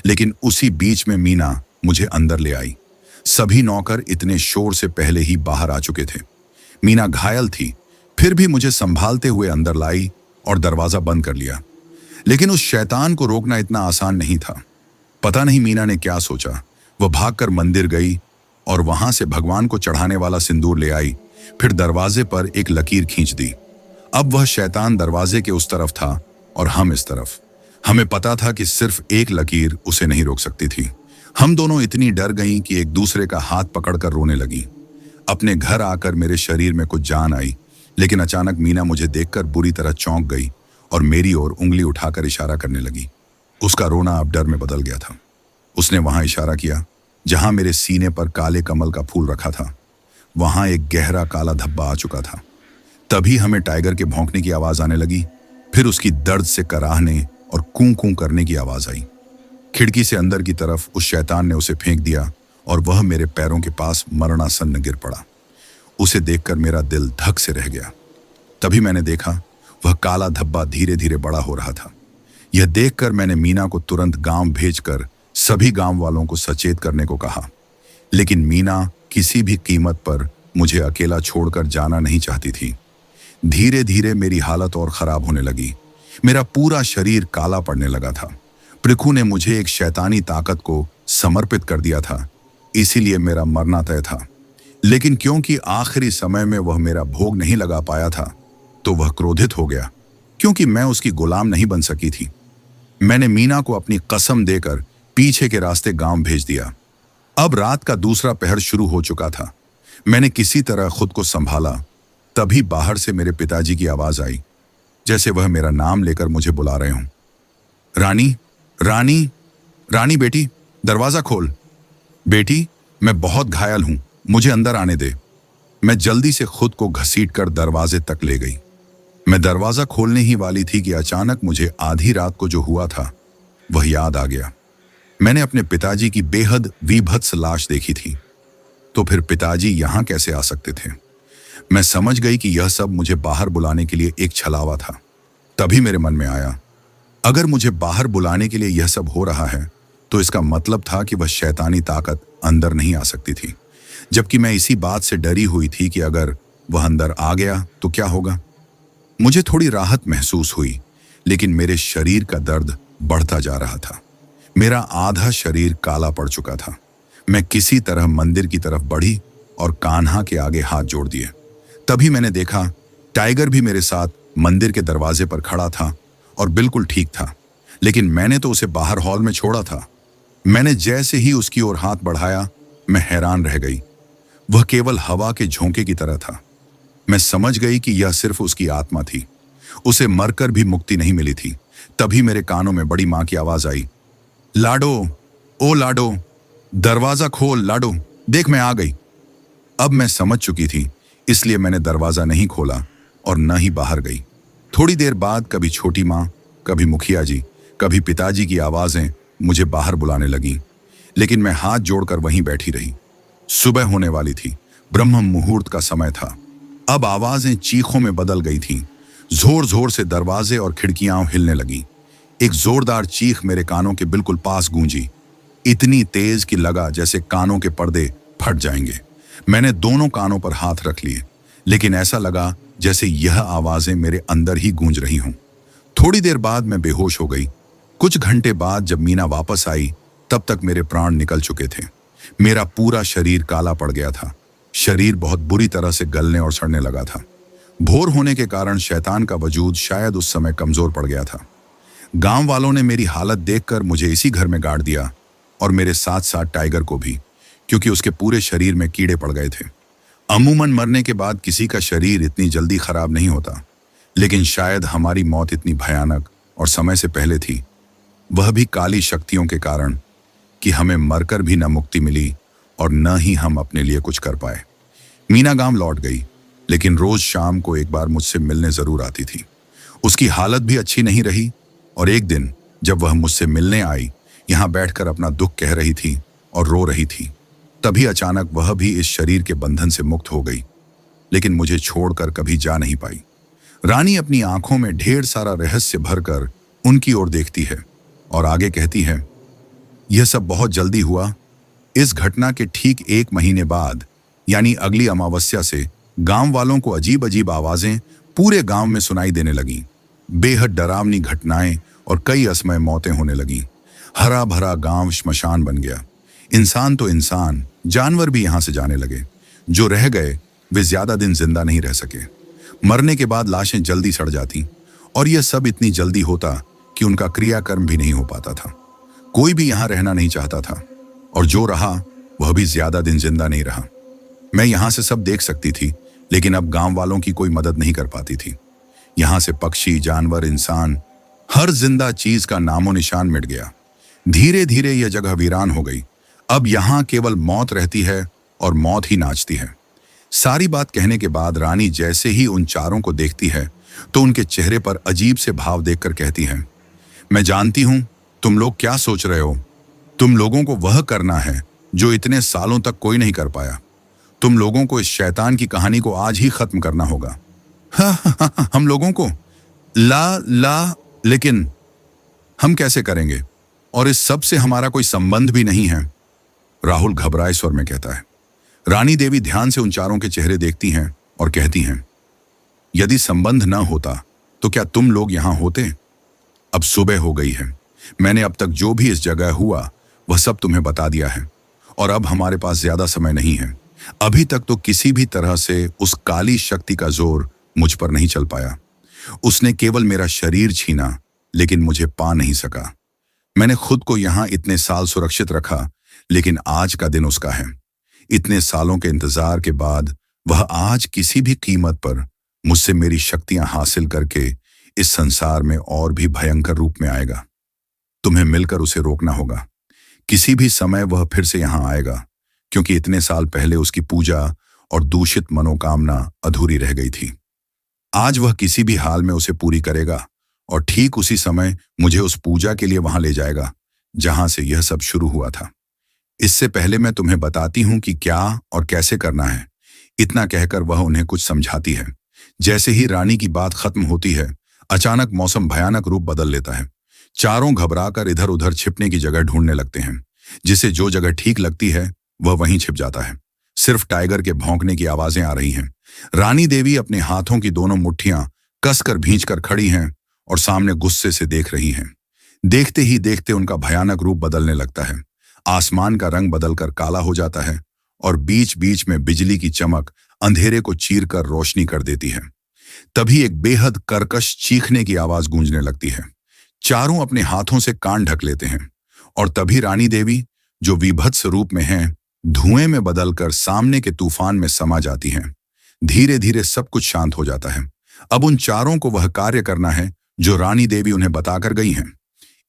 लेकिन उसी बीच में मीना मुझे अंदर ले आई। सभी नौकर इतने शोर से पहले ही बाहर आ चुके थे। मीना घायल थी, फिर भी मुझे संभालते हुए अंदर लाई और दरवाजा बंद कर लिया। लेकिन उस शैतान को रोकना इतना आसान नहीं था। पता नहीं मीना ने क्या सोचा। वह भागकर मंदिर गई और वहां से भगवान को चढ़ाने वाला सिंदूर ले आई। फिर दरवाजे पर एक लकीर खींच दी। अब वह शैतान दरवाजे के उस तरफ था और हम इस तरफ। हमें पता था कि सिर्फ एक लकीर उसे नहीं रोक सकती थी। हम दोनों इतनी डर गईं कि एक दूसरे का हाथ पकड़कर रोने लगी। अपने घर आकर मेरे शरीर में कुछ जान आई, लेकिन अचानक मीना मुझे देखकर बुरी तरह चौंक गई और मेरी ओर उंगली उठाकर इशारा करने लगी। उसका रोना अब डर में बदल गया था। उसने वहां इशारा किया जहां मेरे सीने पर काले कमल का फूल रखा था। वहां एक गहरा काला धब्बा आ चुका था। तभी हमें टाइगर के भौंकने की आवाज आने लगी। फिर उसकी दर्द से कराहने और कूं कूं करने की आवाज आई। खिड़की से अंदर की तरफ उस शैतान ने उसे फेंक दिया और वह मेरे पैरों के पास मरणासन्न गिर पड़ा। उसे देखकर मेरा दिल धक से रह गया। तभी मैंने देखा वह काला धब्बा धीरे धीरे बड़ा हो रहा था। यह देखकर मैंने मीना को तुरंत गांव भेजकर सभी गांव वालों को सचेत करने को कहा। लेकिन मीना किसी भी कीमत पर मुझे अकेला छोड़कर जाना नहीं चाहती थी। धीरे धीरे मेरी हालत और खराब होने लगी। मेरा पूरा शरीर काला पड़ने लगा था। पृथु ने मुझे एक शैतानी ताकत को समर्पित कर दिया था, इसीलिए मेरा मरना तय था। लेकिन क्योंकि आखिरी समय में वह मेरा भोग नहीं लगा पाया था, तो वह क्रोधित हो गया, क्योंकि मैं उसकी गुलाम नहीं बन सकी थी। मैंने मीना को अपनी कसम देकर पीछे के रास्ते गांव भेज दिया। अब रात का दूसरा पहर शुरू हो चुका था। मैंने किसी तरह खुद को संभाला, तभी बाहर से मेरे पिताजी की आवाज आई, जैसे वह मेरा नाम लेकर मुझे बुला रहे हों। रानी, रानी, रानी बेटी, दरवाजा खोल। बेटी, मैं बहुत घायल हूं, मुझे अंदर आने दे। मैं जल्दी से खुद को घसीटकर दरवाजे तक ले गई। मैं दरवाजा खोलने ही वाली थी कि अचानक मुझे आधी रात को जो हुआ था वह याद आ गया। मैंने अपने पिताजी की बेहद विभत्स लाश देखी थी, तो फिर पिताजी यहां कैसे आ सकते थे? मैं समझ गई कि यह सब मुझे बाहर बुलाने के लिए एक छलावा था। तभी मेरे मन में आया, अगर मुझे बाहर बुलाने के लिए यह सब हो रहा है, तो इसका मतलब था कि वह शैतानी ताकत अंदर नहीं आ सकती थी। जबकि मैं इसी बात से डरी हुई थी कि अगर वह अंदर आ गया तो क्या होगा। मुझे थोड़ी राहत महसूस हुई, लेकिन मेरे शरीर का दर्द बढ़ता जा रहा था। मेरा आधा शरीर काला पड़ चुका था। मैं किसी तरह मंदिर की तरफ बढ़ी और कान्हा के आगे हाथ जोड़ दिए। तभी मैंने देखा, टाइगर भी मेरे साथ मंदिर के दरवाजे पर खड़ा था और बिल्कुल ठीक था, लेकिन मैंने तो उसे बाहर हॉल में छोड़ा था। मैंने जैसे ही उसकी ओर हाथ बढ़ाया, मैं हैरान रह गई। वह केवल हवा के झोंके की तरह था। मैं समझ गई कि यह सिर्फ उसकी आत्मा थी, उसे मरकर भी मुक्ति नहीं मिली थी। तभी मेरे कानों में बड़ी मां की आवाज आई, लाडो, ओ लाडो, दरवाजा खोल लाडो, देख मैं आ गई। अब मैं समझ चुकी थी, इसलिए मैंने दरवाजा नहीं खोला और न ही बाहर गई। थोड़ी देर बाद कभी छोटी मां, कभी मुखिया जी, कभी पिताजी की आवाजें मुझे बाहर बुलाने लगीं, लेकिन मैं हाथ जोड़कर वहीं बैठी रही। सुबह होने वाली थी, ब्रह्म मुहूर्त का समय था। अब आवाजें चीखों में बदल गई थीं। जोर जोर से दरवाजे और खिड़कियां हिलने लगीं। एक जोरदार चीख मेरे कानों के बिल्कुल पास गूंजी, इतनी तेज कि लगा जैसे कानों के पर्दे फट जाएंगे। मैंने दोनों कानों पर हाथ रख लिए, लेकिन ऐसा लगा जैसे यह आवाजें मेरे अंदर ही गूंज रही हों। थोड़ी देर बाद मैं बेहोश हो गई। कुछ घंटे बाद जब मीना वापस आई, तब तक मेरे प्राण निकल चुके थे। मेरा पूरा शरीर काला पड़ गया था। शरीर बहुत बुरी तरह से गलने और सड़ने लगा था। भोर होने के कारण शैतान का वजूद शायद उस समय कमजोर पड़ गया था। गांव वालों ने मेरी हालत देखकर मुझे इसी घर में गाड़ दिया, और मेरे साथ साथ टाइगर को भी, क्योंकि उसके पूरे शरीर में कीड़े पड़ गए थे। अमूमन मरने के बाद किसी का शरीर इतनी जल्दी खराब नहीं होता, लेकिन शायद हमारी मौत इतनी भयानक और समय से पहले थी, वह भी काली शक्तियों के कारण, कि हमें मरकर भी न मुक्ति मिली और न ही हम अपने लिए कुछ कर पाए। मीना गांव लौट गई, लेकिन रोज शाम को एक बार मुझसे मिलने जरूर आती थी। उसकी हालत भी अच्छी नहीं रही, और एक दिन जब वह मुझसे मिलने आई, यहाँ बैठकर अपना दुख कह रही थी और रो रही थी, तभी अचानक वह भी इस शरीर के बंधन से मुक्त हो गई, लेकिन मुझे छोड़कर कभी जा नहीं पाई। रानी अपनी आंखों में ढेर सारा रहस्य भरकर उनकी ओर देखती है और आगे कहती है, यह सब बहुत जल्दी हुआ। इस घटना के ठीक 1 महीने बाद, यानी अगली अमावस्या से, गांव वालों को अजीब अजीब आवाजें पूरे गांव में सुनाई देने लगीं। बेहद डरावनी घटनाएं और कई असमय मौतें होने लगीं। हरा भरा गांव श्मशान बन गया। इंसान तो इंसान, जानवर भी यहां से जाने लगे। जो रह गए वे ज्यादा दिन जिंदा नहीं रह सके। मरने के बाद लाशें जल्दी सड़ जाती, और यह सब इतनी जल्दी होता कि उनका क्रियाकर्म भी नहीं हो पाता था। कोई भी यहां रहना नहीं चाहता था, और जो रहा वह भी ज्यादा दिन जिंदा नहीं रहा। मैं यहां से सब देख सकती थी, लेकिन अब गांव वालों की कोई मदद नहीं कर पाती थी। यहां से पक्षी, जानवर, इंसान, हर जिंदा चीज का नामो निशान मिट गया। धीरे धीरे यह जगह वीरान हो गई। अब यहां केवल मौत रहती है और मौत ही नाचती है। सारी बात कहने के बाद रानी जैसे ही उन चारों को देखती है, तो उनके चेहरे पर अजीब से भाव देखकर कहती है, मैं जानती हूं तुम लोग क्या सोच रहे हो। तुम लोगों को वह करना है जो इतने सालों तक कोई नहीं कर पाया। तुम लोगों को इस शैतान की कहानी को आज ही खत्म करना होगा। हाँ, हम लोगों को ला, लेकिन हम कैसे करेंगे? और इस सब से हमारा कोई संबंध भी नहीं है, राहुल घबराए स्वर में कहता है। रानी देवी ध्यान से उन चारों के चेहरे देखती हैं और कहती हैं, यदि संबंध न होता तो क्या तुम लोग यहां होते? अब सुबह हो गई है। मैंने अब तक जो भी इस जगह हुआ वह सब तुम्हें बता दिया है, और अब हमारे पास ज्यादा समय नहीं है। अभी तक तो किसी भी तरह से उस काली शक्ति का जोर मुझ पर नहीं चल पाया। उसने केवल मेरा शरीर छीना, लेकिन मुझे पा नहीं सका। मैंने खुद को यहां इतने साल सुरक्षित रखा, लेकिन आज का दिन उसका है। इतने सालों के इंतजार के बाद वह आज किसी भी कीमत पर मुझसे मेरी शक्तियां हासिल करके इस संसार में और भी भयंकर रूप में आएगा। तुम्हें मिलकर उसे रोकना होगा। किसी भी समय वह फिर से यहां आएगा, क्योंकि इतने साल पहले उसकी पूजा और दूषित मनोकामना अधूरी रह गई थी। आज वह किसी भी हाल में उसे पूरी करेगा और ठीक उसी समय मुझे उस पूजा के लिए वहां ले जाएगा जहां से यह सब शुरू हुआ था। इससे पहले मैं तुम्हें बताती हूं कि क्या और कैसे करना है। इतना कहकर वह उन्हें कुछ समझाती है। जैसे ही रानी की बात खत्म होती है, अचानक मौसम भयानक रूप बदल लेता है। चारों घबराकर इधर उधर छिपने की जगह ढूंढने लगते हैं। जिसे जो जगह ठीक लगती है वह वहीं छिप जाता है। सिर्फ टाइगर के भौंकने की आवाजें आ रही हैं। रानी देवी अपने हाथों की दोनों मुट्ठियां कसकर भींचकर खड़ी हैं और सामने गुस्से से देख रही हैं। देखते ही देखते उनका भयानक रूप बदलने लगता है। आसमान का रंग बदलकर काला हो जाता है और बीच बीच में बिजली की चमक अंधेरे को चीरकर रोशनी कर देती है। तभी एक बेहद कर्कश चीखने की आवाज गूंजने लगती है। चारों अपने हाथों से कान ढक लेते हैं और तभी रानी देवी, जो विभत्स रूप में हैं, धुएं में बदलकर सामने के तूफान में समा जाती हैं। धीरे धीरे सब कुछ शांत हो जाता है। अब उन चारों को वह कार्य करना है जो रानी देवी उन्हें बताकर गई हैं।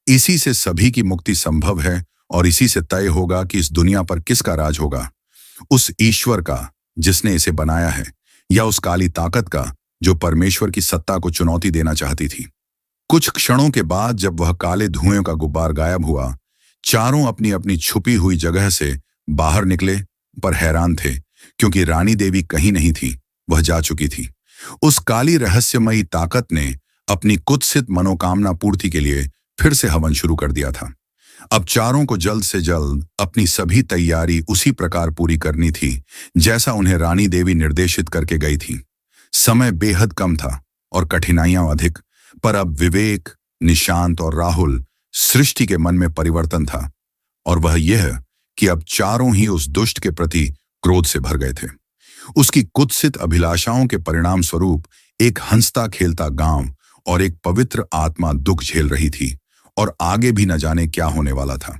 इसी से सभी की मुक्ति संभव है और इसी से तय होगा कि इस दुनिया पर किसका राज होगा, उस ईश्वर का जिसने इसे बनाया है, या उस काली ताकत का जो परमेश्वर की सत्ता को चुनौती देना चाहती थी। कुछ क्षणों के बाद जब वह काले धुएं का गुब्बार गायब हुआ, चारों अपनी अपनी छुपी हुई जगह से बाहर निकले, पर हैरान थे क्योंकि रानी देवी कहीं नहीं थी, वह जा चुकी थी। उस काली रहस्यमयी ताकत ने अपनी कुत्सित मनोकामना पूर्ति के लिए फिर से हवन शुरू कर दिया था। अब चारों को जल्द से जल्द अपनी सभी तैयारी उसी प्रकार पूरी करनी थी जैसा उन्हें रानी देवी निर्देशित करके गई थी। समय बेहद कम था और कठिनाइयां अधिक, पर अब विवेक, निशांत और राहुल सृष्टि के मन में परिवर्तन था, और वह यह कि अब चारों ही उस दुष्ट के प्रति क्रोध से भर गए थे। उसकी कुत्सित अभिलाषाओं के परिणाम स्वरूप एक हंसता खेलता गांव और एक पवित्र आत्मा दुख झेल रही थी, और आगे भी न जाने क्या होने वाला था।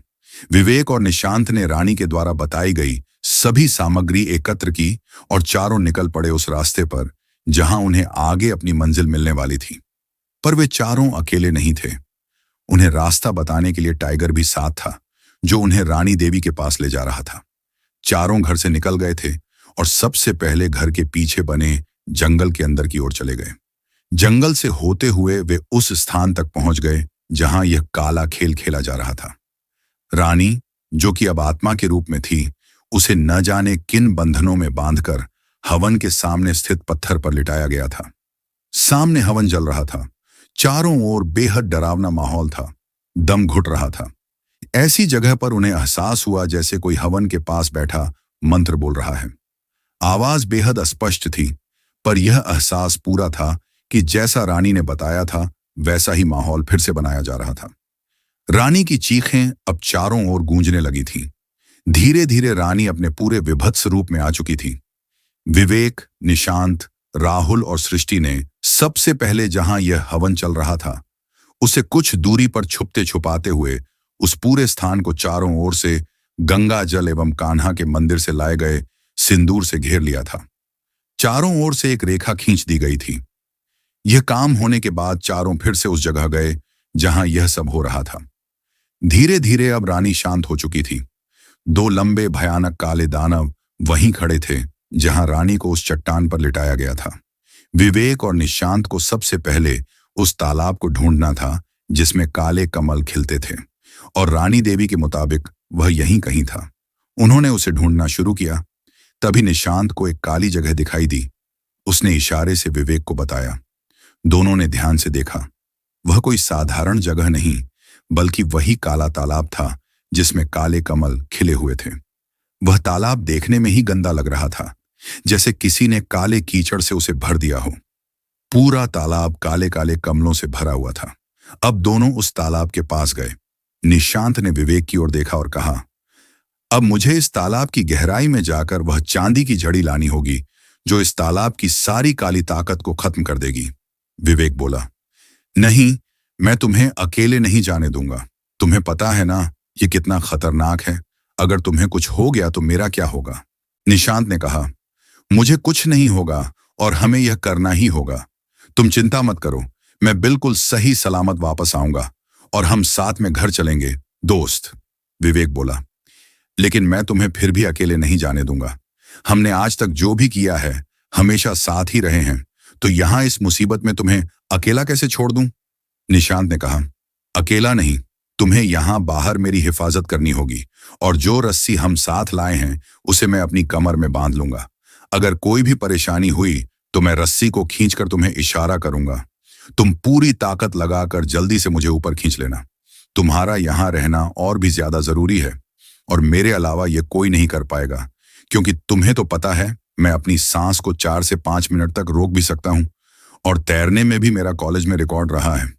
विवेक और निशांत ने रानी के द्वारा बताई गई सभी सामग्री एकत्र की और चारों निकल पड़े उस रास्ते पर जहां उन्हें आगे अपनी मंजिल मिलने वाली थी। पर वे चारों अकेले नहीं थे। उन्हें रास्ता बताने के लिए टाइगर भी साथ था, जो उन्हें रानी देवी के पास ले जा रहा था। चारों घर से निकल गए थे और सबसे पहले घर के पीछे बने जंगल के अंदर की ओर चले गए। जंगल से होते हुए वे उस स्थान तक पहुंच गए जहां यह काला खेल खेला जा रहा था। रानी, जो कि अब आत्मा के रूप में थी, उसे न जाने किन बंधनों में बांधकर हवन के सामने स्थित पत्थर पर लिटाया गया था। सामने हवन जल रहा था। चारों ओर बेहद डरावना माहौल था। दम घुट रहा था। ऐसी जगह पर उन्हें एहसास हुआ जैसे कोई हवन के पास बैठा मंत्र बोल रहा है। आवाज बेहद अस्पष्ट थी, पर यह एहसास पूरा था कि जैसा रानी ने बताया था वैसा ही माहौल फिर से बनाया जा रहा था। रानी की चीखें अब चारों ओर गूंजने लगी थीं। धीरे धीरे रानी अपने पूरे विभत्स रूप में आ चुकी थी। विवेक, निशांत, राहुल और सृष्टि ने सबसे पहले जहां यह हवन चल रहा था उसे कुछ दूरी पर छुपते छुपाते हुए उस पूरे स्थान को चारों ओर से गंगा जल एवं कान्हा के मंदिर से लाए गए सिंदूर से घेर लिया था। चारों ओर से एक रेखा खींच दी गई थी। यह काम होने के बाद चारों फिर से उस जगह गए जहां यह सब हो रहा था। धीरे धीरे अब रानी शांत हो चुकी थी। दो लंबे भयानक काले दानव वहीं खड़े थे जहां रानी को उस चट्टान पर लिटाया गया था। विवेक और निशांत को सबसे पहले उस तालाब को ढूंढना था जिसमें काले कमल खिलते थे, और रानी देवी के मुताबिक वह यहीं कहीं था। उन्होंने उसे ढूंढना शुरू किया। तभी निशांत को एक काली जगह दिखाई दी। उसने इशारे से विवेक को बताया। दोनों ने ध्यान से देखा। वह कोई साधारण जगह नहीं, बल्कि वही काला तालाब था जिसमें काले कमल खिले हुए थे। वह तालाब देखने में ही गंदा लग रहा था, जैसे किसी ने काले कीचड़ से उसे भर दिया हो। पूरा तालाब काले काले कमलों से भरा हुआ था। अब दोनों उस तालाब के पास गए। निशांत ने विवेक की ओर देखा और कहा, अब मुझे इस तालाब की गहराई में जाकर वह चांदी की झड़ी लानी होगी जो इस तालाब की सारी काली ताकत को खत्म कर देगी। विवेक बोला, नहीं, मैं तुम्हें अकेले नहीं जाने दूंगा। तुम्हें पता है ना ये कितना खतरनाक है। अगर तुम्हें कुछ हो गया तो मेरा क्या होगा? निशांत ने कहा, मुझे कुछ नहीं होगा और हमें यह करना ही होगा। तुम चिंता मत करो, मैं बिल्कुल सही सलामत वापस आऊंगा और हम साथ में घर चलेंगे दोस्त। विवेक बोला, लेकिन मैं तुम्हें फिर भी अकेले नहीं जाने दूंगा। हमने आज तक जो भी किया है हमेशा साथ ही रहे हैं, तो यहां इस मुसीबत में तुम्हें अकेला कैसे छोड़ दूं? निशांत ने कहा, अकेला नहीं, तुम्हें यहां बाहर मेरी हिफाजत करनी होगी और जो रस्सी हम साथ लाए हैं उसे मैं अपनी कमर में बांध लूंगा। अगर कोई भी परेशानी हुई तो मैं रस्सी को खींचकर तुम्हें इशारा करूंगा। तुम पूरी ताकत लगाकर जल्दी से मुझे ऊपर खींच लेना। तुम्हारा यहां रहना और भी ज्यादा जरूरी है और मेरे अलावा यह कोई नहीं कर पाएगा, क्योंकि तुम्हें तो पता है मैं अपनी सांस को 4 से 5 मिनट तक रोक भी सकता हूं और तैरने में भी मेरा कॉलेज में रिकॉर्ड रहा है।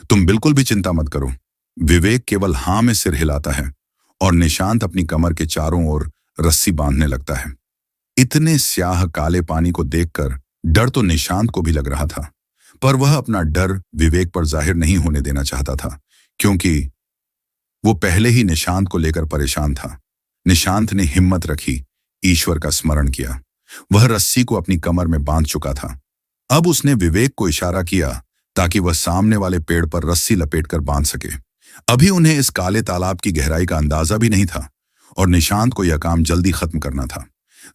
तुम बिल्कुल भी चिंता मत करो। विवेक केवल हाँ में सिर हिलाता है और निशांत अपनी कमर के चारों ओर रस्सी बांधने लगता है। इतने स्याह काले पानी को देखकर डर तो निशांत को भी लग रहा था, पर वह अपना डर विवेक पर जाहिर नहीं होने देना चाहता था, क्योंकि वो पहले ही निशांत को लेकर परेशान था। निशांत ने हिम्मत रखी, ईश्वर का स्मरण किया। वह रस्सी को अपनी कमर में बांध चुका था। अब उसने विवेक को इशारा किया ताकि वह सामने वाले पेड़ पर रस्सी लपेटकर बांध सके। अभी उन्हें इस काले तालाब की गहराई का अंदाजा भी नहीं था और निशांत को यह काम जल्दी खत्म करना था।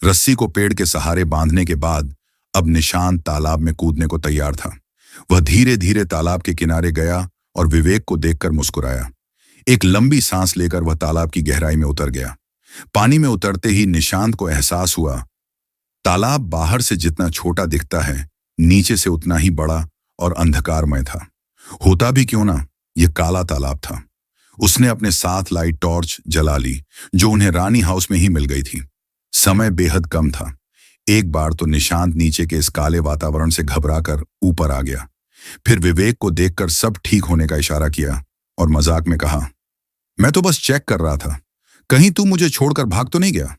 रस्सी को पेड़ के सहारे बांधने के बाद अब निशांत तालाब में कूदने को तैयार था। वह धीरे धीरे तालाब के किनारे गया और विवेक को देखकर मुस्कुराया। एक लंबी सांस लेकर वह तालाब की गहराई में उतर गया। पानी में उतरते ही निशांत को एहसास हुआ, तालाब बाहर से जितना छोटा दिखता है नीचे से उतना ही बड़ा और अंधकारमय था। होता भी क्यों ना, यह काला तालाब था। उसने अपने साथ लाई टॉर्च जला ली जो उन्हें रानी हाउस में ही मिल गई थी। समय बेहद कम था। एक बार तो निशांत नीचे के इस काले वातावरण से घबराकर ऊपर आ गया। फिर विवेक को देखकर सब ठीक होने का इशारा किया और मजाक में कहा, मैं तो बस चेक कर रहा था, कहीं तू मुझे छोड़कर भाग तो नहीं गया।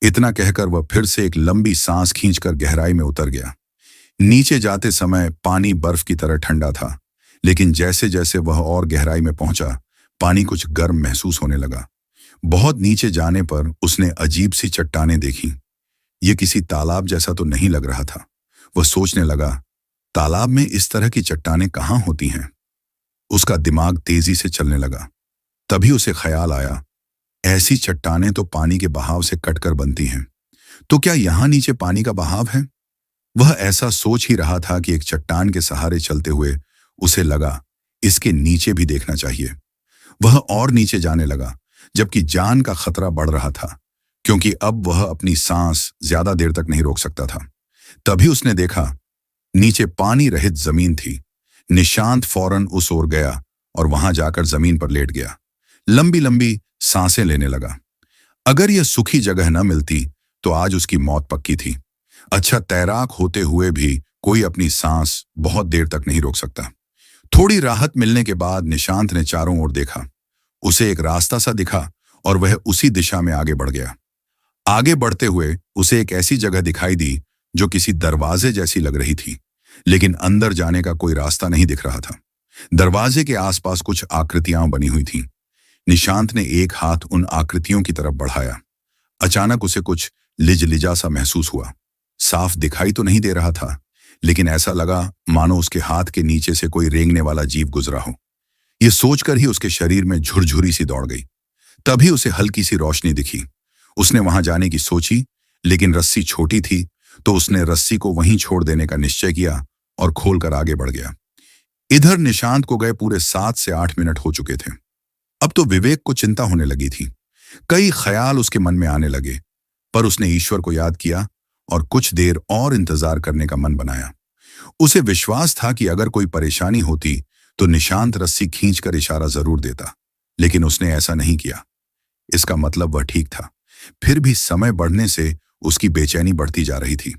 इतना कहकर वह फिर से एक लंबी सांस खींचकर गहराई में उतर गया। नीचे जाते समय पानी बर्फ की तरह ठंडा था, लेकिन जैसे जैसे वह और गहराई में पहुंचा पानी कुछ गर्म महसूस होने लगा। बहुत नीचे जाने पर उसने अजीब सी चट्टानें देखी। ये किसी तालाब जैसा तो नहीं लग रहा था। वह सोचने लगा, तालाब में इस तरह की चट्टानें कहाँ होती हैं। उसका दिमाग तेजी से चलने लगा। तभी उसे ख्याल आया, ऐसी चट्टानें तो पानी के बहाव से कटकर बनती हैं, तो क्या यहां नीचे पानी का बहाव है? वह ऐसा सोच ही रहा था कि एक चट्टान के सहारे चलते हुए उसे लगा इसके नीचे भी देखना चाहिए। वह और नीचे जाने लगा, जबकि जान का खतरा बढ़ रहा था, क्योंकि अब वह अपनी सांस ज्यादा देर तक नहीं रोक सकता था। तभी उसने देखा, नीचे पानी रहित जमीन थी। निशांत फौरन उस ओर गया और वहां जाकर जमीन पर लेट गया। लंबी लंबी सांसें लेने लगा। अगर यह सूखी जगह न मिलती तो आज उसकी मौत पक्की थी। अच्छा, तैराक होते हुए भी कोई अपनी सांस बहुत देर तक नहीं रोक सकता। थोड़ी राहत मिलने के बाद निशांत ने चारों ओर देखा। उसे एक रास्ता सा दिखा और वह उसी दिशा में आगे बढ़ गया। आगे बढ़ते हुए उसे एक ऐसी जगह दिखाई दी जो किसी दरवाजे जैसी लग रही थी, लेकिन अंदर जाने का कोई रास्ता नहीं दिख रहा था। दरवाजे के आसपास कुछ आकृतियां बनी हुई थीं। निशांत ने एक हाथ उन आकृतियों की तरफ बढ़ाया। अचानक उसे कुछ लिजलिजा सा महसूस हुआ। साफ दिखाई तो नहीं दे रहा था, लेकिन ऐसा लगा मानो उसके हाथ के नीचे से कोई रेंगने वाला जीव गुजरा हो। यह सोचकर ही उसके शरीर में झुरझुरी सी दौड़ गई। तभी उसे हल्की सी रोशनी दिखी। उसने वहां जाने की सोची, लेकिन रस्सी छोटी थी, तो उसने रस्सी को वहीं छोड़ देने का निश्चय किया और खोलकर आगे बढ़ गया। इधर निशांत को गए पूरे 7 से 8 मिनट हो चुके थे। अब तो विवेक को चिंता होने लगी थी। कई ख्याल उसके मन में आने लगे, पर उसने ईश्वर को याद किया और कुछ देर और इंतजार करने का मन बनाया। उसे विश्वास था कि अगर कोई परेशानी होती तो निशांत रस्सी खींचकर इशारा जरूर देता, लेकिन उसने ऐसा नहीं किया। इसका मतलब वह ठीक था। फिर भी समय बढ़ने से उसकी बेचैनी बढ़ती जा रही थी।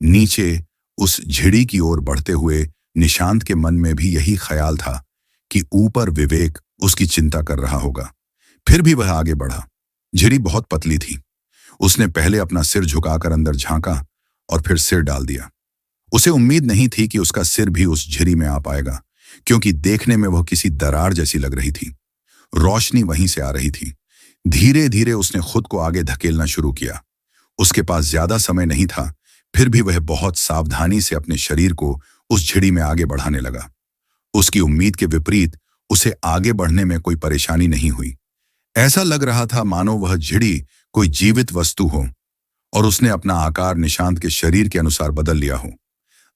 नीचे उस झिड़ी की ओर बढ़ते हुए निशांत के मन में भी यही ख्याल था कि ऊपर विवेक उसकी चिंता कर रहा होगा। फिर भी वह आगे बढ़ा। झिरी बहुत पतली थी। उसने पहले अपना सिर झुकाकर अंदर झांका और फिर सिर डाल दिया। उसे उम्मीद नहीं थी कि उसका सिर भी उस झिरी में आ पाएगा, क्योंकि देखने में वह किसी दरार जैसी लग रही थी। रोशनी वहीं से आ रही थी। धीरे धीरे उसने खुद को आगे धकेलना शुरू किया। उसके पास ज्यादा समय नहीं था, फिर भी वह बहुत सावधानी से अपने शरीर को उस झिड़ी में आगे बढ़ाने लगा। उसकी उम्मीद के विपरीत उसे आगे बढ़ने में कोई परेशानी नहीं हुई। ऐसा लग रहा था मानो वह झिड़ी कोई जीवित वस्तु हो और उसने अपना आकार निशांत के शरीर के अनुसार बदल लिया हो।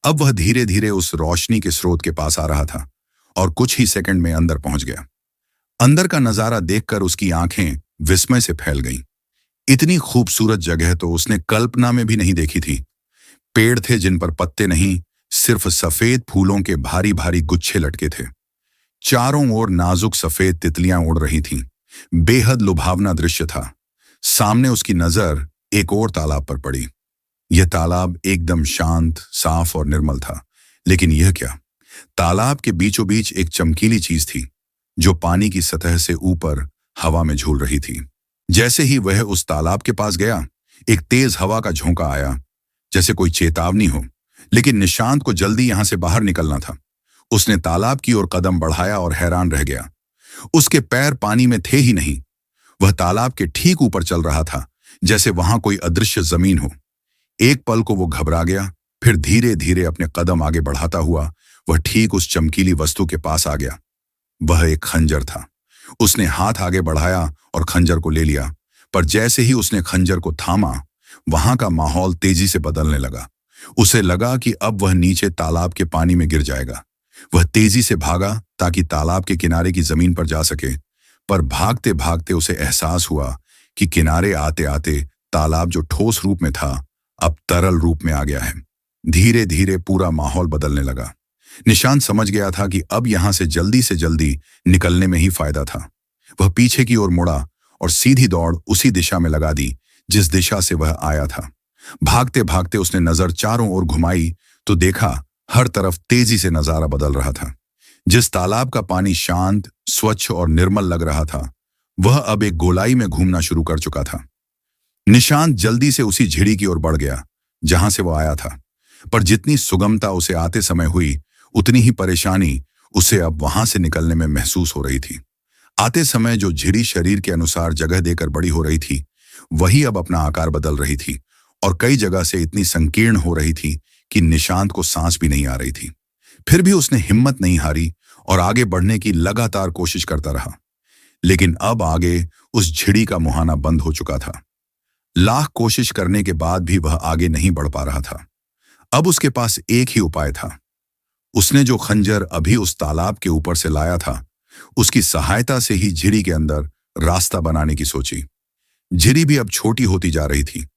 अब वह धीरे धीरे उस रोशनी के स्रोत के पास आ रहा था और कुछ ही सेकंड में अंदर पहुंच गया। अंदर का नजारा देखकर उसकी आंखें विस्मय से फैल गईं। इतनी खूबसूरत जगह तो उसने कल्पना में भी नहीं देखी थी। पेड़ थे जिन पर पत्ते नहीं, सिर्फ सफेद फूलों के भारी भारी गुच्छे लटके थे। चारों ओर नाजुक सफेद तितलियां उड़ रही थीं। बेहद लुभावना दृश्य था। सामने उसकी नजर एक और तालाब पर पड़ी। यह तालाब एकदम शांत, साफ और निर्मल था। लेकिन यह क्या? तालाब के बीचों बीच एक चमकीली चीज थी जो पानी की सतह से ऊपर हवा में झूल रही थी। जैसे ही वह उस तालाब के पास गया, एक तेज हवा का झोंका आया, जैसे कोई चेतावनी हो। लेकिन निशांत को जल्दी यहां से बाहर निकलना था। उसने तालाब की ओर कदम बढ़ाया और हैरान रह गया। उसके पैर पानी में थे ही नहीं। वह तालाब के ठीक ऊपर चल रहा था, जैसे वहां कोई अदृश्य जमीन हो। एक पल को वो घबरा गया, फिर धीरे धीरे अपने कदम आगे बढ़ाता हुआ वह ठीक उस चमकीली वस्तु के पास आ गया। वह एक खंजर था। उसने हाथ आगे बढ़ाया और खंजर को ले लिया, पर जैसे ही उसने खंजर को थामा, वहां का माहौल तेजी से बदलने लगा। उसे लगा कि अब वह नीचे तालाब के पानी में गिर जाएगा। वह तेजी से भागा ताकि तालाब के किनारे की जमीन पर जा सके, पर भागते भागते उसे एहसास हुआ कि किनारे आते आते तालाब जो ठोस रूप में था, अब तरल रूप में आ गया है। धीरे धीरे पूरा माहौल बदलने लगा। निशांत समझ गया था कि अब यहां से जल्दी निकलने में ही फायदा था। वह पीछे की ओर मुड़ा और सीधी दौड़ उसी दिशा में लगा दी जिस दिशा से वह आया था। भागते भागते उसने नजर चारों ओर घुमाई तो देखा हर तरफ तेजी से नजारा बदल रहा था। जिस तालाब का पानी शांत, स्वच्छ और निर्मल लग रहा था, वह अब एक गोलाई में घूमना शुरू कर चुका था। निशांत जल्दी से उसी झिड़ी की ओर बढ़ गया जहां से वह आया था, पर जितनी सुगमता उसे आते समय हुई, उतनी ही परेशानी उसे अब वहां से निकलने में महसूस हो रही थी। आते समय जो झिड़ी शरीर के अनुसार जगह देकर बड़ी हो रही थी, वही अब अपना आकार बदल रही थी और कई जगह से इतनी संकीर्ण हो रही थी कि निशांत को सांस भी नहीं आ रही थी। फिर भी उसने हिम्मत नहीं हारी और आगे बढ़ने की लगातार कोशिश करता रहा। लेकिन अब आगे उस झिड़ी का मुहाना बंद हो चुका था। लाख कोशिश करने के बाद भी वह आगे नहीं बढ़ पा रहा था। अब उसके पास एक ही उपाय था। उसने जो खंजर अभी उस तालाब के ऊपर से लाया था, उसकी सहायता से ही झिड़ी के अंदर रास्ता बनाने की सोची। झिड़ी भी अब छोटी होती जा रही थी।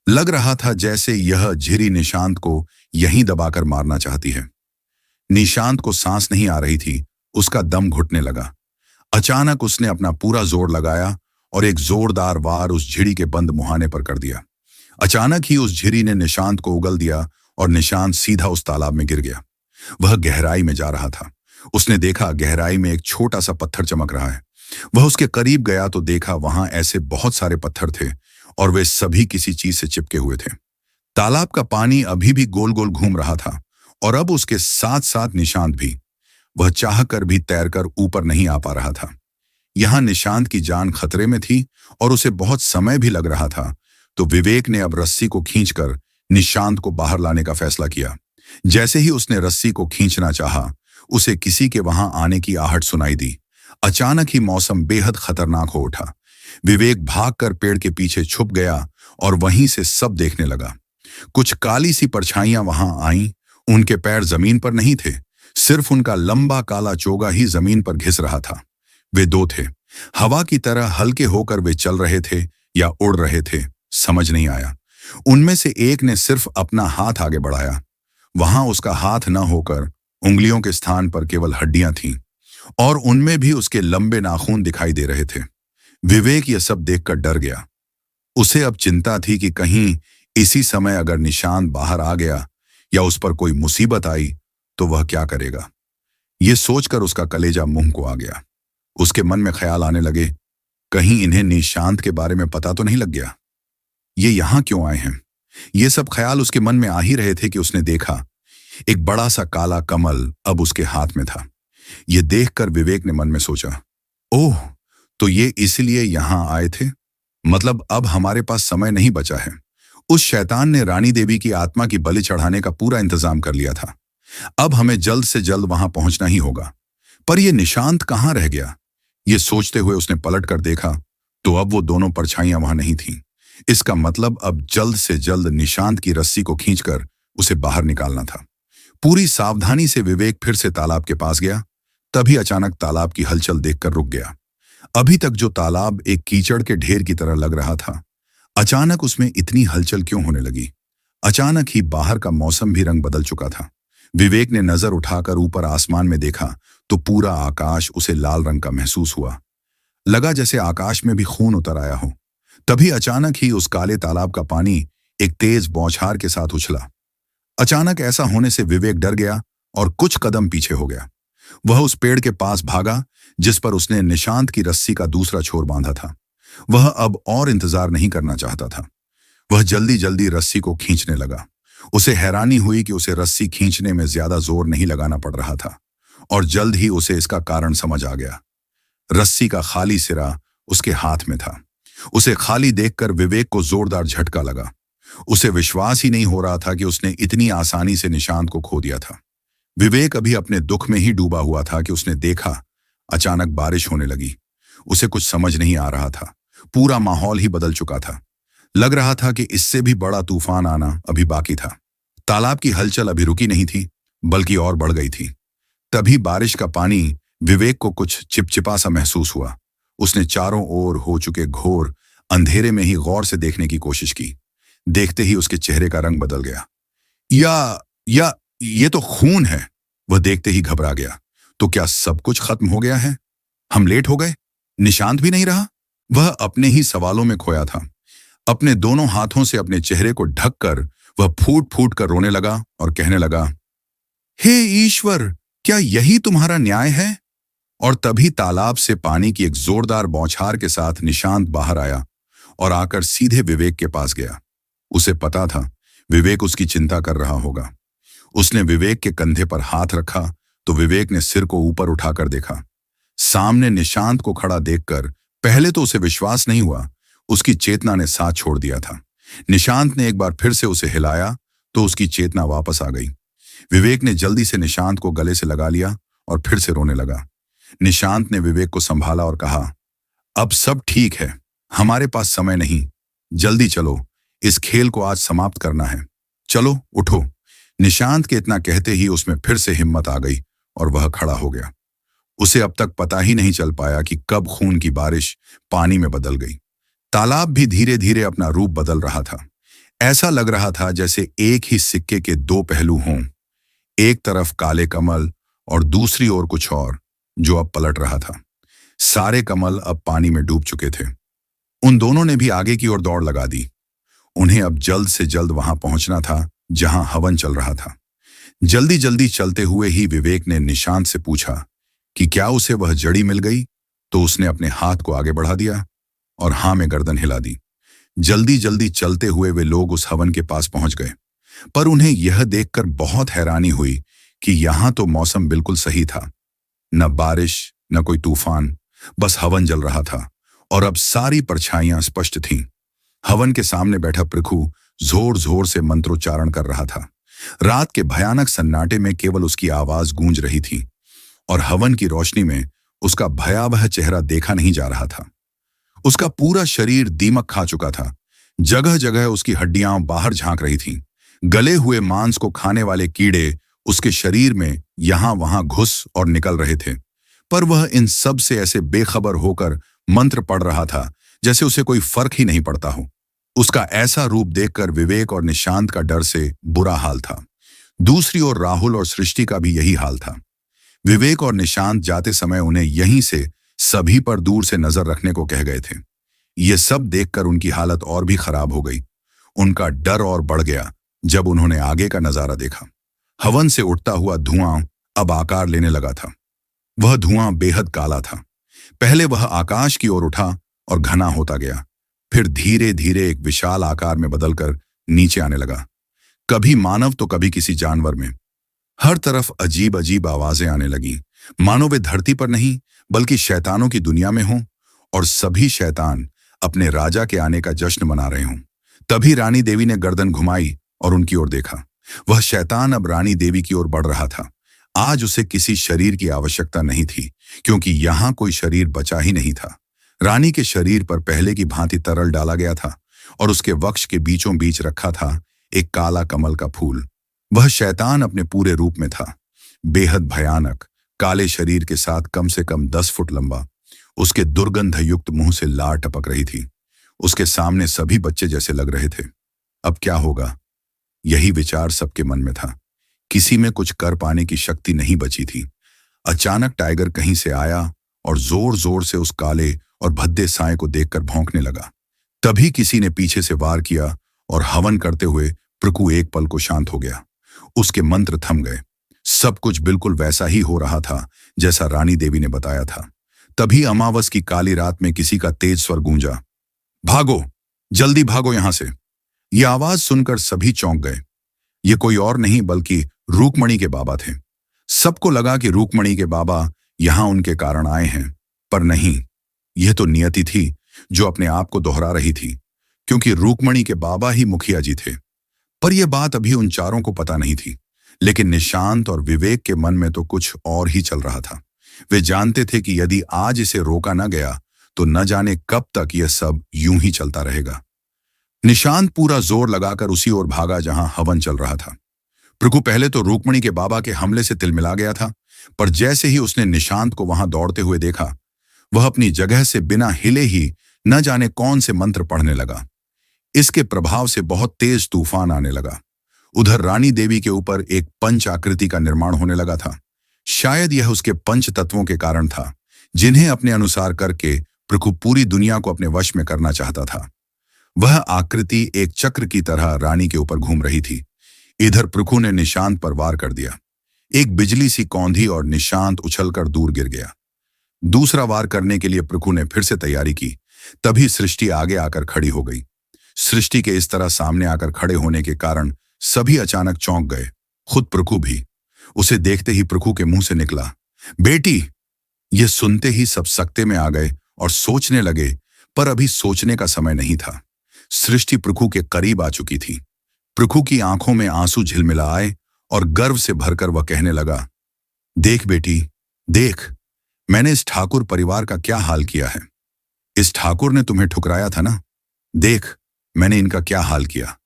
लग रहा था जैसे यह झिड़ी निशांत को यहीं दबाकर मारना चाहती है। निशांत को सांस नहीं आ रही थी, उसका दम घुटने लगा। अचानक उसने अपना पूरा जोर लगाया और एक जोरदार वार उस झिड़ी के बंद मुहाने पर कर दिया। अचानक ही उस झिड़ी ने निशांत को उगल दिया और निशांत सीधा उस तालाब में गिर गया। वह गहराई में जा रहा था। उसने देखा गहराई में एक छोटा सा पत्थर चमक रहा है। वह उसके करीब गया तो देखा वहां ऐसे बहुत सारे पत्थर थे और वे सभी किसी चीज से चिपके हुए थे। तालाब का पानी अभी भी गोल गोल घूम रहा था और अब उसके साथ साथ निशांत भी। वह चाहकर भी तैरकर ऊपर नहीं आ पा रहा था। यहां निशांत की जान खतरे में थी और उसे बहुत समय भी लग रहा था, तो विवेक ने अब रस्सी को खींचकर निशांत को बाहर लाने का फैसला किया। जैसे ही उसने रस्सी को खींचना चाहा, उसे किसी के वहां आने की आहट सुनाई दी। अचानक ही मौसम बेहद खतरनाक हो उठा। विवेक भागकर पेड़ के पीछे छुप गया और वहीं से सब देखने लगा। कुछ काली सी परछाइयां वहां आईं। उनके पैर जमीन पर नहीं थे, सिर्फ उनका लंबा काला चोगा ही जमीन पर घिस रहा था। वे दो थे। हवा की तरह हल्के होकर वे चल रहे थे या उड़ रहे थे, समझ नहीं आया। उनमें से एक ने सिर्फ अपना हाथ आगे बढ़ाया। वहां उसका हाथ न होकर उंगलियों के स्थान पर केवल हड्डियां थीं और उनमें भी उसके लंबे नाखून दिखाई दे रहे थे। विवेक यह सब देखकर डर गया। उसे अब चिंता थी कि कहीं इसी समय अगर निशांत बाहर आ गया या उस पर कोई मुसीबत आई तो वह क्या करेगा। ये सोचकर उसका कलेजा मुंह को आ गया। उसके मन में ख्याल आने लगे, कहीं इन्हें निशांत के बारे में पता तो नहीं लग गया? ये यहां क्यों आए हैं? ये सब ख्याल उसके मन में आ ही रहे थे कि उसने देखा एक बड़ा सा काला कमल अब उसके हाथ में था। ये देखकर विवेक ने मन में सोचा, ओह, तो ये इसलिए यहां आए थे? मतलब अब हमारे पास समय नहीं बचा है। उस शैतान ने रानी देवी की आत्मा की बलि चढ़ाने का पूरा इंतजाम कर लिया था। अब हमें जल्द से जल्द वहां पहुंचना ही होगा। पर यह निशांत कहां रह गया? ये सोचते हुए उसने पलट कर देखा तो अब वो दोनों परछाइयां वहां नहीं थीं। इसका मतलब अब जल्द से जल्द निशांत की रस्सी को खींचकर उसे बाहर निकालना था। पूरी सावधानी से विवेक फिर से तालाब के पास गया। तभी अचानक तालाब की हलचल देखकर रुक गया। अभी तक जो तालाब एक कीचड़ के ढेर की तरह लग रहा था, अचानक उसमें इतनी हलचल क्यों होने लगी? अचानक ही बाहर का मौसम भी रंग बदल चुका था। विवेक ने नजर उठाकर ऊपर आसमान में देखा तो पूरा आकाश उसे लाल रंग का महसूस हुआ। लगा जैसे आकाश में भी खून उतर आया हो। तभी अचानक ही उस काले तालाब का पानी एक तेज बौछार के साथ उछला। अचानक ऐसा होने से विवेक डर गया और कुछ कदम पीछे हो गया। वह उस पेड़ के पास भागा जिस पर उसने निशांत की रस्सी का दूसरा छोर बांधा था। वह अब और इंतजार नहीं करना चाहता था। वह जल्दी जल्दी रस्सी को खींचने लगा। उसे हैरानी हुई कि उसे रस्सी खींचने में ज्यादा जोर नहीं लगाना पड़ रहा था और जल्द ही उसे इसका कारण समझ आ गया। रस्सी का खाली सिरा उसके हाथ में था। उसे खाली देखकर विवेक को जोरदार झटका लगा। उसे विश्वास ही नहीं हो रहा था कि उसने इतनी आसानी से निशांत को खो दिया था। विवेक अभी अपने दुख में ही डूबा हुआ था कि उसने देखा अचानक बारिश होने लगी। उसे कुछ समझ नहीं आ रहा था। पूरा माहौल ही बदल चुका था। लग रहा था कि इससे भी बड़ा तूफान आना अभी बाकी था। तालाब की हलचल अभी रुकी नहीं थी, बल्कि और बढ़ गई थी। तभी बारिश का पानी विवेक को कुछ चिपचिपा सा महसूस हुआ। उसने चारों ओर हो चुके घोर अंधेरे में ही गौर से देखने की कोशिश की। देखते ही उसके चेहरे का रंग बदल गया। या ये तो खून है। वह देखते ही घबरा गया। तो क्या सब कुछ खत्म हो गया है? हम लेट हो गए? निशांत भी नहीं रहा? वह अपने ही सवालों में खोया था। अपने दोनों हाथों से अपने चेहरे को ढककर वह फूट फूट कर रोने लगा और कहने लगा, हे ईश्वर, क्या यही तुम्हारा न्याय है? और तभी तालाब से पानी की एक जोरदार बौछार के साथ निशांत बाहर आया और आकर सीधे विवेक के पास गया। उसे पता था विवेक उसकी चिंता कर रहा होगा। उसने विवेक के कंधे पर हाथ रखा तो विवेक ने सिर को ऊपर उठाकर देखा। सामने निशांत को खड़ा देखकर पहले तो उसे विश्वास नहीं हुआ। उसकी चेतना ने साथ छोड़ दिया था। निशांत ने एक बार फिर से उसे हिलाया तो उसकी चेतना वापस आ गई। विवेक ने जल्दी से निशांत को गले से लगा लिया और फिर से रोने लगा। निशांत ने विवेक को संभाला और कहा, अब सब ठीक है, हमारे पास समय नहीं, जल्दी चलो, इस खेल को आज समाप्त करना है, चलो उठो। निशांत के इतना कहते ही उसमें फिर से हिम्मत आ गई और वह खड़ा हो गया। उसे अब तक पता ही नहीं चल पाया कि कब खून की बारिश पानी में बदल गई। तालाब भी धीरे धीरे अपना रूप बदल रहा था। ऐसा लग रहा था जैसे एक ही सिक्के के दो पहलू हों, एक तरफ काले कमल और दूसरी ओर कुछ और, जो अब पलट रहा था। सारे कमल अब पानी में डूब चुके थे। उन दोनों ने भी आगे की ओर दौड़ लगा दी। उन्हें अब जल्द से जल्द वहां पहुंचना था जहां हवन चल रहा था। जल्दी जल्दी चलते हुए ही विवेक ने निशांत से पूछा कि क्या उसे वह जड़ी मिल गई, तो उसने अपने हाथ को आगे बढ़ा दिया और हाँ में गर्दन हिला दी। जल्दी जल्दी चलते हुए वे लोग उस हवन के पास पहुंच गए। पर उन्हें यह देखकर बहुत हैरानी हुई कि यहां तो मौसम बिल्कुल सही था। न बारिश, न कोई तूफान, बस हवन जल रहा था और अब सारी परछाइयां स्पष्ट थीं। हवन के सामने बैठा पृथु जोर जोर से मंत्रोच्चारण कर रहा था। रात के भयानक सन्नाटे में केवल उसकी आवाज गूंज रही थी और हवन की रोशनी में उसका भयावह चेहरा देखा नहीं जा रहा था। उसका पूरा शरीर दीमक खा चुका था। जगह जगह उसकी हड्डियां बाहर झांक रही थीं। गले हुए मांस को खाने वाले कीड़े उसके शरीर में यहां वहां घुस और निकल रहे थे। पर वह इन सब से ऐसे बेखबर होकर मंत्र पढ़ रहा था जैसे उसे कोई फर्क ही नहीं पड़ता हो। उसका ऐसा रूप देखकर विवेक और निशांत का डर से बुरा हाल था। दूसरी ओर राहुल और सृष्टि का भी यही हाल था। विवेक और निशांत जाते समय उन्हें यहीं से सभी पर दूर से नजर रखने को कह गए थे। ये सब देखकर उनकी हालत और भी खराब हो गई। उनका डर और बढ़ गया जब उन्होंने आगे का नजारा देखा। हवन से उठता हुआ धुआं अब आकार लेने लगा था। वह धुआं बेहद काला था। पहले वह आकाश की ओर उठा और घना होता गया। फिर धीरे धीरे एक विशाल आकार में बदलकर नीचे आने लगा, कभी मानव तो कभी किसी जानवर में। हर तरफ अजीब अजीब आवाजें आने लगी, मानो वे धरती पर नहीं बल्कि शैतानों की दुनिया में हों, और सभी शैतान अपने राजा के आने का जश्न मना रहे हों। तभी रानी देवी ने गर्दन घुमाई और उनकी ओर देखा। वह शैतान अब रानी देवी की ओर बढ़ रहा था। आज उसे किसी शरीर की आवश्यकता नहीं थी, क्योंकि यहां कोई शरीर बचा ही नहीं था। रानी के शरीर पर पहले की भांति तरल डाला गया था और उसके वक्ष के बीचों बीच रखा था एक काला कमल का फूल। वह शैतान अपने पूरे रूप में था, बेहद भयानक, काले शरीर के साथ कम से कम 10 फुट लंबा। उसके दुर्गंधयुक्त मुंह से लार टपक रही थी। उसके सामने सभी बच्चे जैसे लग रहे थे। अब क्या होगा, यही विचार सबके मन में था। किसी में कुछ कर पाने की शक्ति नहीं बची थी। अचानक टाइगर कहीं से आया और जोर जोर से उस काले और भद्दे साए को देखकर भौंकने लगा। तभी किसी ने पीछे से वार किया और हवन करते हुए प्रकु एक पल को शांत हो गया। उसके मंत्र थम गए। सब कुछ बिल्कुल वैसा ही हो रहा था जैसा रानी देवी ने बताया था। तभी अमावस की काली रात में किसी का तेज स्वर गूंजा, भागो, जल्दी भागो यहां से। यह आवाज सुनकर सभी चौंक गए। ये कोई और नहीं बल्कि रूकमणि के बाबा थे। सबको लगा कि रूकमणि के बाबा यहां उनके कारण आए हैं, पर नहीं, यह तो नियति थी जो अपने आप को दोहरा रही थी, क्योंकि रूकमणि के बाबा ही मुखिया जी थे। पर यह बात अभी उन चारों को पता नहीं थी, लेकिन निशांत और विवेक के मन में तो कुछ और ही चल रहा था। वे जानते थे कि यदि आज इसे रोका न गया तो न जाने कब तक यह सब यूं ही चलता रहेगा। निशांत पूरा जोर लगाकर उसी ओर भागा जहां हवन चल रहा था। प्रभु पहले तो रूकमणि के बाबा के हमले से तिलमिला गया था, पर जैसे ही उसने निशांत को वहां दौड़ते हुए देखा, वह अपनी जगह से बिना हिले ही न जाने कौन से मंत्र पढ़ने लगा। इसके प्रभाव से बहुत तेज तूफान आने लगा। उधर रानी देवी के ऊपर एक पंच आकृति का निर्माण होने लगा था। शायद यह उसके पंच तत्वों के कारण था, जिन्हें अपने अनुसार करके प्रभु पूरी दुनिया को अपने वश में करना चाहता था। वह आकृति एक चक्र की तरह रानी के ऊपर घूम रही थी। इधर प्रभु ने निशांत पर वार कर दिया। एक बिजली सी कौंधी और निशांत उछलकर दूर गिर गया। दूसरा वार करने के लिए प्रभु ने फिर से तैयारी की। तभी सृष्टि आगे आकर खड़ी हो गई। सृष्टि के इस तरह सामने आकर खड़े होने के कारण सभी अचानक चौंक गए, खुद प्रभु भी। उसे देखते ही प्रभु के मुंह से निकला, बेटी। यह सुनते ही सब सकते में आ गए और सोचने लगे, पर अभी सोचने का समय नहीं था। सृष्टि प्रभु के करीब आ चुकी थी। प्रभु की आंखों में आंसू झिलमिला आए और गर्व से भरकर वह कहने लगा, देख बेटी, देख, मैंने इस ठाकुर परिवार का क्या हाल किया है। इस ठाकुर ने तुम्हें ठुकराया था ना, देख मैंने इनका क्या हाल किया।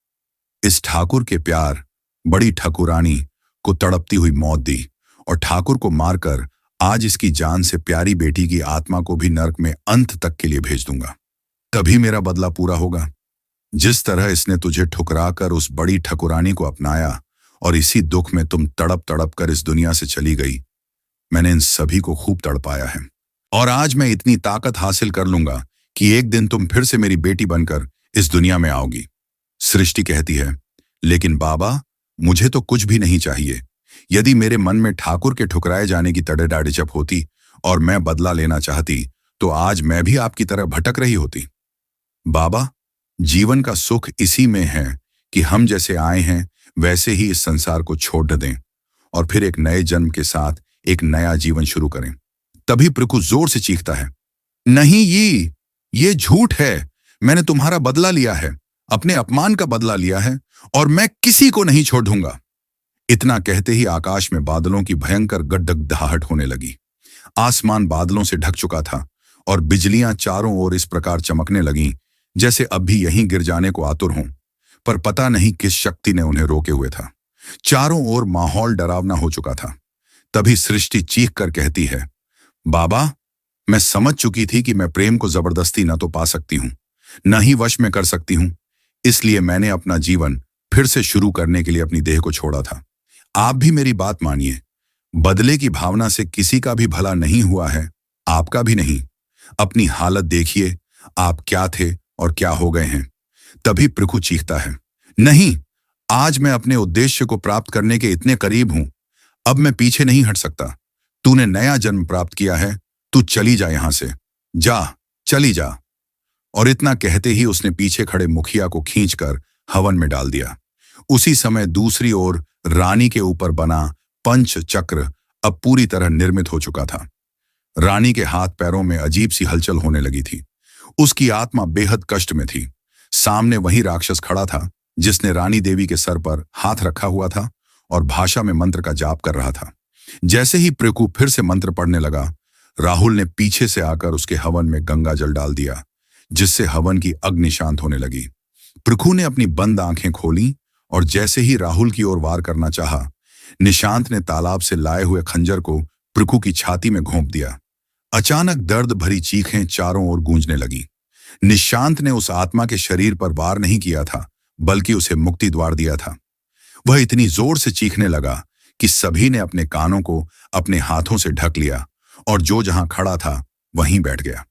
इस ठाकुर के प्यार बड़ी ठकुरानी को तड़पती हुई मौत दी, और ठाकुर को मारकर आज इसकी जान से प्यारी बेटी की आत्मा को भी नरक में अंत तक के लिए भेज दूंगा। तभी मेरा बदला पूरा होगा। जिस तरह इसने तुझे ठुकरा कर उस बड़ी ठकुरानी को अपनाया और इसी दुख में तुम तड़प तड़प कर इस दुनिया से चली गई, मैंने इन सभी को खूब तड़पाया है। और आज मैं इतनी ताकत हासिल कर लूंगा कि एक दिन तुम फिर से मेरी बेटी बनकर इस दुनिया में आओगी। सृष्टि कहती है, लेकिन बाबा, मुझे तो कुछ भी नहीं चाहिए। यदि मेरे मन में ठाकुर के ठुकराए जाने की तड़ेदाड़ेचप होती और मैं बदला लेना चाहती, तो आज मैं भी आपकी तरह भटक रही होती। बाबा, जीवन का सुख इसी में है कि हम जैसे आए हैं वैसे ही इस संसार को छोड़ दें और फिर एक नए जन्म के साथ एक नया जीवन शुरू करें। तभी प्रभु जोर से चीखता है, नहीं, ये झूठ है। मैंने तुम्हारा बदला लिया है, अपने अपमान का बदला लिया है, और मैं किसी को नहीं छोड़ दूंगा। इतना कहते ही आकाश में बादलों की भयंकर गड्ढगडाहट होने लगी। आसमान बादलों से ढक चुका था और बिजलियां चारों ओर इस प्रकार चमकने लगीं जैसे अब भी यहीं गिर जाने को आतुर हों, पर पता नहीं किस शक्ति ने उन्हें रोके हुए था। चारों ओर माहौल डरावना हो चुका था। तभी सृष्टि चीख कर कहती है, बाबा, मैं समझ चुकी थी कि मैं प्रेम को जबरदस्ती न तो पा सकती हूं, न ही वश में कर सकती हूं। इसलिए मैंने अपना जीवन फिर से शुरू करने के लिए अपनी देह को छोड़ा था। आप भी मेरी बात मानिए। बदले की भावना से किसी का भी भला नहीं हुआ है, आपका भी नहीं। अपनी हालत देखिए, आप क्या थे और क्या हो गए हैं। तभी प्रभु चीखता है, नहीं, आज मैं अपने उद्देश्य को प्राप्त करने के इतने करीब हूं, अब मैं पीछे नहीं हट सकता। तूने नया जन्म प्राप्त किया है, तू चली जा यहां से, जा, चली जा। और इतना कहते ही उसने पीछे खड़े मुखिया को खींचकर हवन में डाल दिया। उसी समय दूसरी ओर रानी के ऊपर बना पंच चक्र अब पूरी तरह निर्मित हो चुका था। रानी के हाथ पैरों में अजीब सी हलचल होने लगी थी। उसकी आत्मा बेहद कष्ट में थी। सामने वही राक्षस खड़ा था जिसने रानी देवी के सर पर हाथ रखा हुआ था और भाषा में मंत्र का जाप कर रहा था। जैसे ही पृथु फिर से मंत्र पढ़ने लगा, राहुल ने पीछे से आकर उसके हवन में गंगा जल डाल दिया, जिससे हवन की अग्नि शांत होने लगी। पृथु ने अपनी बंद आंखें खोली और जैसे ही राहुल की ओर वार करना चाहा, निशांत ने तालाब से लाए हुए खंजर को पृथु की छाती में घोंप दिया। अचानक दर्द भरी चीखें चारों ओर गूंजने लगी। निशांत ने उस आत्मा के शरीर पर वार नहीं किया था, बल्कि उसे मुक्ति द्वार दिया था। वह इतनी जोर से चीखने लगा कि सभी ने अपने कानों को अपने हाथों से ढक लिया और जो जहां खड़ा था वहीं बैठ गया।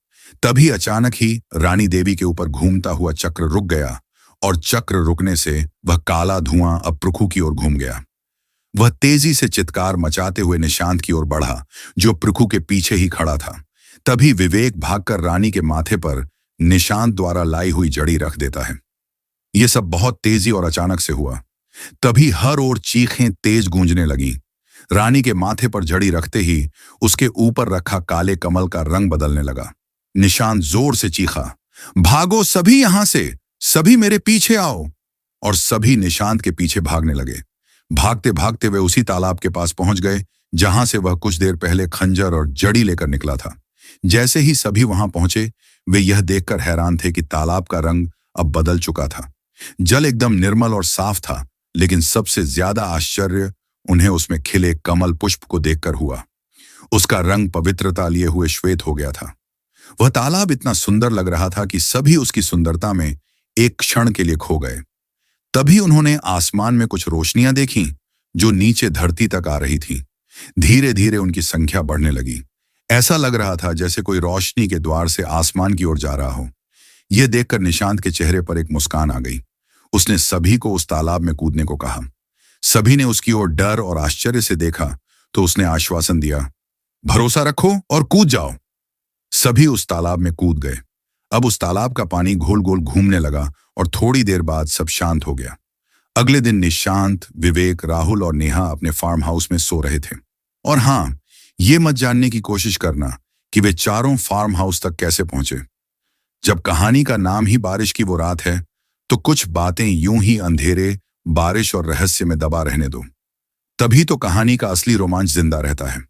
तभी अचानक ही रानी देवी के ऊपर घूमता हुआ चक्र रुक गया और चक्र रुकने से वह काला धुआं अब पृथु की ओर घूम गया। वह तेजी से चित्कार मचाते हुए निशांत की ओर बढ़ा, जो पृथु के पीछे ही खड़ा था। तभी विवेक भागकर रानी के माथे पर निशांत द्वारा लाई हुई जड़ी रख देता है। यह सब बहुत तेजी और अचानक से हुआ। तभी हर ओर चीखें तेज गूंजने लगी। रानी के माथे पर जड़ी रखते ही उसके ऊपर रखा काले कमल का रंग बदलने लगा। निशांत जोर से चीखा, भागो सभी यहां से, सभी मेरे पीछे आओ। और सभी निशांत के पीछे भागने लगे। भागते भागते वे उसी तालाब के पास पहुंच गए जहां से वह कुछ देर पहले खंजर और जड़ी लेकर निकला था। जैसे ही सभी वहां पहुंचे, वे यह देखकर हैरान थे कि तालाब का रंग अब बदल चुका था। जल एकदम निर्मल और साफ था, लेकिन सबसे ज्यादा आश्चर्य उन्हें उसमें खिले कमल पुष्प को देखकर हुआ। उसका रंग पवित्रता लिए हुए श्वेत हो गया था। वह तालाब इतना सुंदर लग रहा था कि सभी उसकी सुंदरता में एक क्षण के लिए खो गए। तभी उन्होंने आसमान में कुछ रोशनियां देखीं जो नीचे धरती तक आ रही थीं। धीरे धीरे उनकी संख्या बढ़ने लगी। ऐसा लग रहा था जैसे कोई रोशनी के द्वार से आसमान की ओर जा रहा हो। यह देखकर निशांत के चेहरे पर एक मुस्कान आ गई। उसने सभी को उस तालाब में कूदने को कहा। सभी ने उसकी ओर डर और आश्चर्य से देखा तो उसने आश्वासन दिया, भरोसा रखो और कूद जाओ। सभी उस तालाब में कूद गए। अब उस तालाब का पानी गोल गोल घूमने लगा और थोड़ी देर बाद सब शांत हो गया। अगले दिन निशांत, विवेक, राहुल और नेहा अपने फार्म हाउस में सो रहे थे। और हाँ, ये मत जानने की कोशिश करना कि वे चारों फार्म हाउस तक कैसे पहुंचे। जब कहानी का नाम ही बारिश की वो रात है, तो कुछ बातें यूं ही अंधेरे, बारिश और रहस्य में दबा रहने दो। तभी तो कहानी का असली रोमांच जिंदा रहता है।